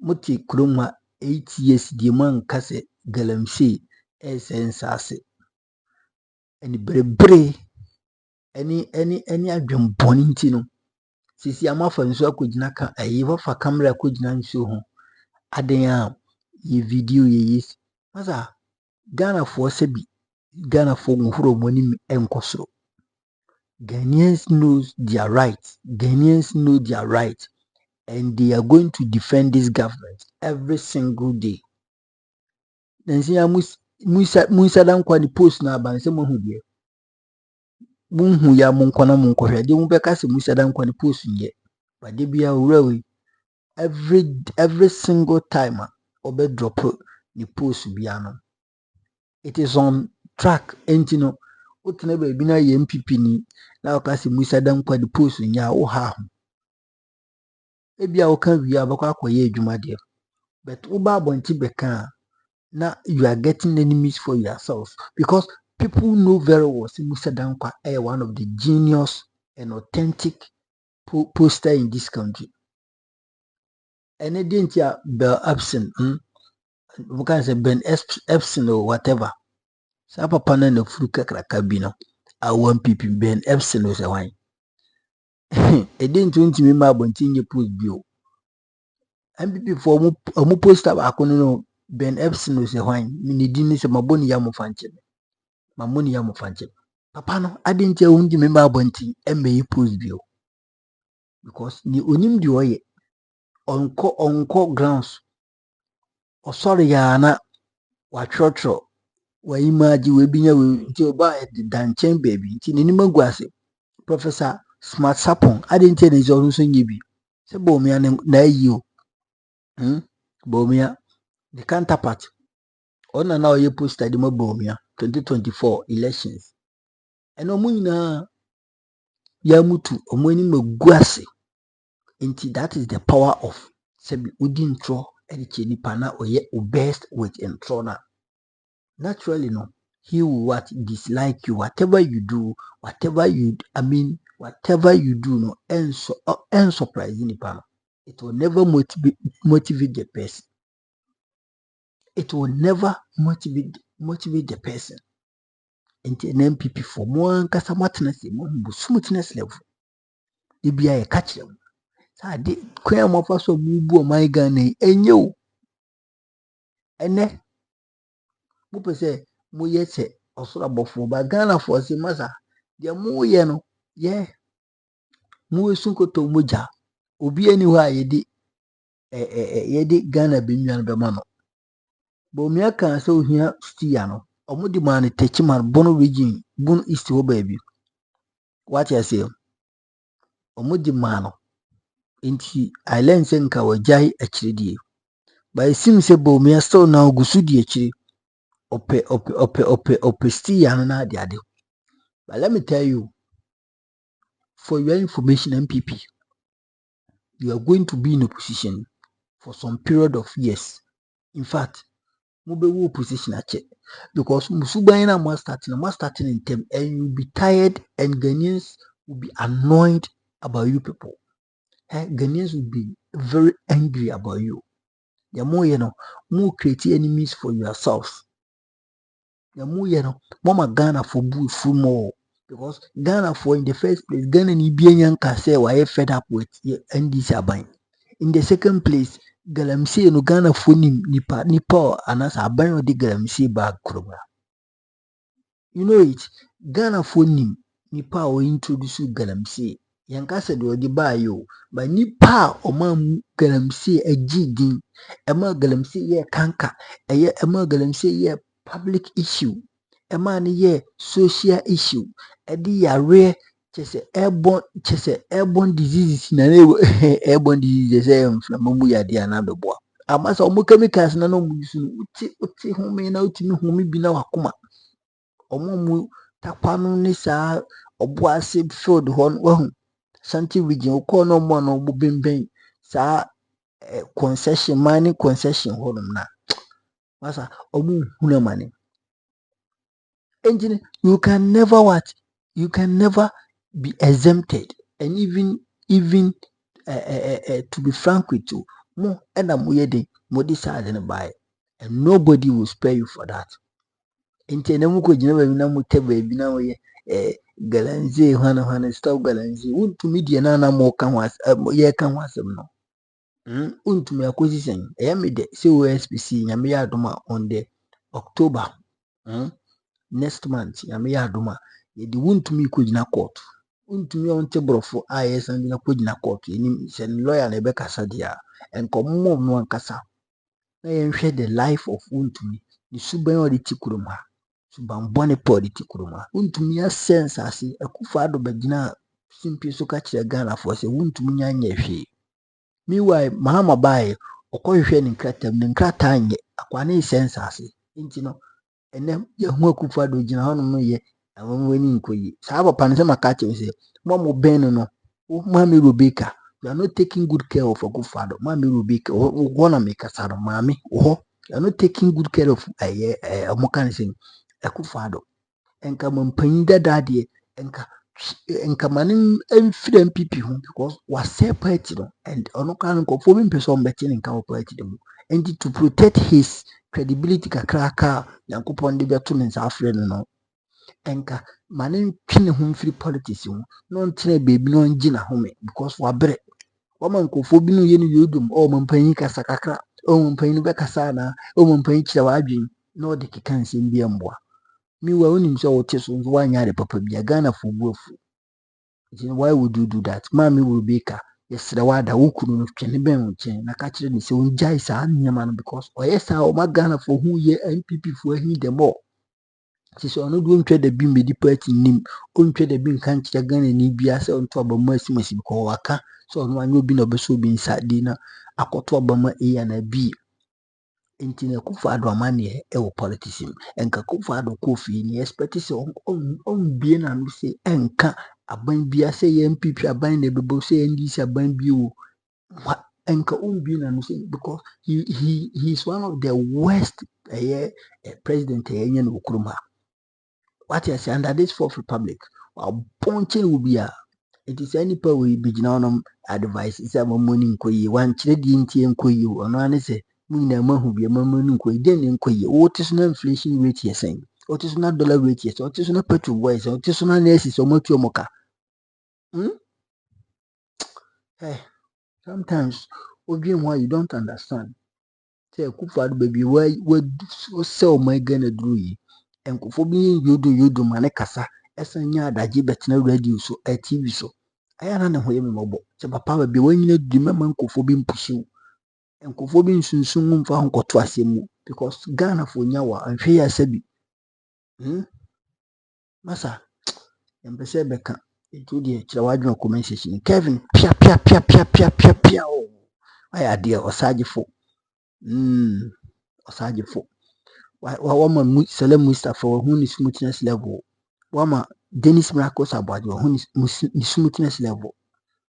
Muti Kruma 8 years the man kase galamsi essence any brebre any adwem boninti no sisi amafa nso akogina ka ayiwa fa camera akogina nso ho aden a ye video ye yes masa Ghana for sebi Ghana for nhuro moni enkosoro. Ghanaians knows their rights. Ghanaians know their rights, and they are going to defend this government every single day. Then see Musa dan kwa di post na ban se mo hu die. Munhu ya munkwana munkohwe de mubeka se Musa dan kwa di post nye. But they be aware every single time obe drop the post biano. It is on track. Entino utne be na ye MPP ni na okase Musa dan kwa di post nya wo ha. ebia wo kan wi abakwa akoye adwuma de but uba abonti beka na you are getting enemies for yourself because people know very well say Musa Dankwa is one of the genius and authentic poster in this country. And it didn't Bell Epson, we can say Ben Epson or whatever. So papa na na furuka krakabino. I want people Ben Epson was a wine. It didn't want to me my bontinye post bio. And people for a poster I couldn't know Ben Epson was a wine. Mini didn't say my bonny yamu fanche. My money yamu fanche. Papa no, I didn't tell him me my bonti and may post bio. Because ni onim di oye onko grounds. Oh sorry ya na watchotro. Wa imaji we binya we nti oba danchen baby nti ni magu ase Professor Smart Sapon adenti na izo nso nyebi se bomia na yi o bomia the counterpart ona na oye poster di bomia 2024 elections eno mu nyina ya mutu omani magu ase nti that is the power of sebi udi ntro e di nipa na oye best with intro na naturally no he will what dislike you whatever you do whatever you do no and surprising nipa. It will never motivate the person. It will never motivate the person. And an MPP for more casamatness more smoothness level. They be a catch them. So I did cram of us of Mubu my gun and you and then Mupa say mo yet osoro abofo ba Ghana for say masa dia mo ye no ye mo esunkoto moja obi ani ho a yedi Ghana benwan be ma no bo mi aka say ohia stia no omo di man techi man bono region bono east ho baabi what you say omo di man no enti island say nka wajai akiridi but it seems say bo mi still now gusu di akiri ope stia no na ade. But let me tell you, for your information, MPP, you are going to be in a position for some period of years. In fact, mobile position at check because Musubaina must starting in term, and you'll be tired, and Ghanaians will be annoyed about you people. Ghanaians will be very angry about you. The more you know, more create enemies for yourselves. The more you know, Mama Ghana for full more. Because Ghana for in the first place, Ghana ni biyan kase were fed up with NDC aban. In the second place, Galamsey no Ghana for nipa anas aban odi Galamsey bag kroma. You know it. Ghana for nipa o introduce Galamsey. Yankasa de odi ba yo, but nipa o man Galamsey a jidin. Ema Galamsey ye kanka. Ema Galamsey ye public issue. Ema ni ye social issue. Edi ya rare chese airborne diseases na airborne diseases mflamamu ya dia na beboa amasa omo chemicals na no mu yusu uti home na uti mi home bi na wakoma omo mu tapano ni sa oboase field hon wahu santi region ko no mo no bo bemben sa concession mining concession honum na masa omo huna mane engineer you can never be exempted. And even to be frank with you, mo and I'm wedding, mo decide and buy, and nobody will spare you for that. Intenemuko Geneva Namu baby now Galanze, Hana, stop Galanze, would to media nana more can was ye can was no. To me acquisition, Yamide, COSPC, Yamia Doma on the October. Next month, Yamia Doma. Yedi wuntumi kujina court wuntumi on table for IS and na kujina court ni sen lawyer na be kasa dia en komo no ankasa na yenhwe the life of wuntumi ni suban odi tikuruma suban bone podi tikuruma wuntumi ya sense ase akufa ado bagina simpi so ka kire Ghana for say wuntumi nyanya hwe meanwhile mahama bae okohwe ni nkrata anye akwane sense ase ntino enem ye hu akufa ado gina hono no ye awon wani nkoyi saa papa ne se maka che se mo ben no mo ma me robeka You are not taking good care of a good father. Mommy will be wanna make a son of mommy. Oh, you are not taking good care of a mechanism, a good father. And come on, Pinda daddy, and come on and feed them people because was separated and on kind of forming person betting and cooperated them. And to protect his credibility, Kakraka, Yankupon de Betumens after no. Enka mane twene ho free politics ho no ntene baby no ngina home because wabre wama nkofo bi no ye no yodum o mampanyi kasa kakra o mampanyi be kasa na o mampanyi kira wadwen na ode keka nsem bi amboa mi wa onim so wote so nso wanya de papa bi Ghana fo buafu. Why would you do that? Mami will be ka yesra wada wukunu no twene ben nchen na ka kire ni se onjai sa nyama no because o yesa o Ghana fo hu ye NPP fo ahi dem all. Sisi ono do ntwe da bi medi party nim ontwe da bi nka nkyerɛ Ghana ni bia sɛ onto abama asimasi ko waka so ono anyo bi na obeso bi nsade na akoto abama A na B enti na kufa ado amane e wo politics enka kufa ado kofi ni expect sɛ on bie na no sɛ enka aban bia sɛ yɛ MPP aban na bebo sɛ NDC aban bi o enka on bie na no sɛ because he is one of the worst president yenye no kurum ha. What you say under this fourth republic, or punching will be it is any power we be on advice. Is a money inquiry, one trading tea inquiry, or no say, we never who be a money inquiry, then inquiry. What is no inflation rate you're saying? What is not dollar rate? Yes, what is not petrol wise? What is not nurses or motor mocha? Hey, sometimes, why you don't understand. Say, Kufad baby, where sell my Ghana drew ye, and Kufobi, you do manekasa. Ɛsan nya adagye betena radio so TV so aya na ho yɛ mmɔbɔ sɛ papa ba bi wanyina di mama nkofo bi mpuhyew nkofo bi nsunsun mu mfa nkoto asɛm mu because Ghana fo nya wa anhwɛ yɛ asabi masa empese beka etu de kyerɛ wadwon comment section Kevin pia o aya de osagefo osagefo wama Sallam Mustapha who ni smoothness level wama Dennis Miracles Aboagye who ni smoothness level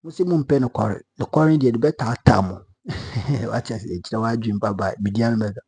musi mumpe no kware the quarry de better atamo what I say kyerɛ wadwon baba bidian mega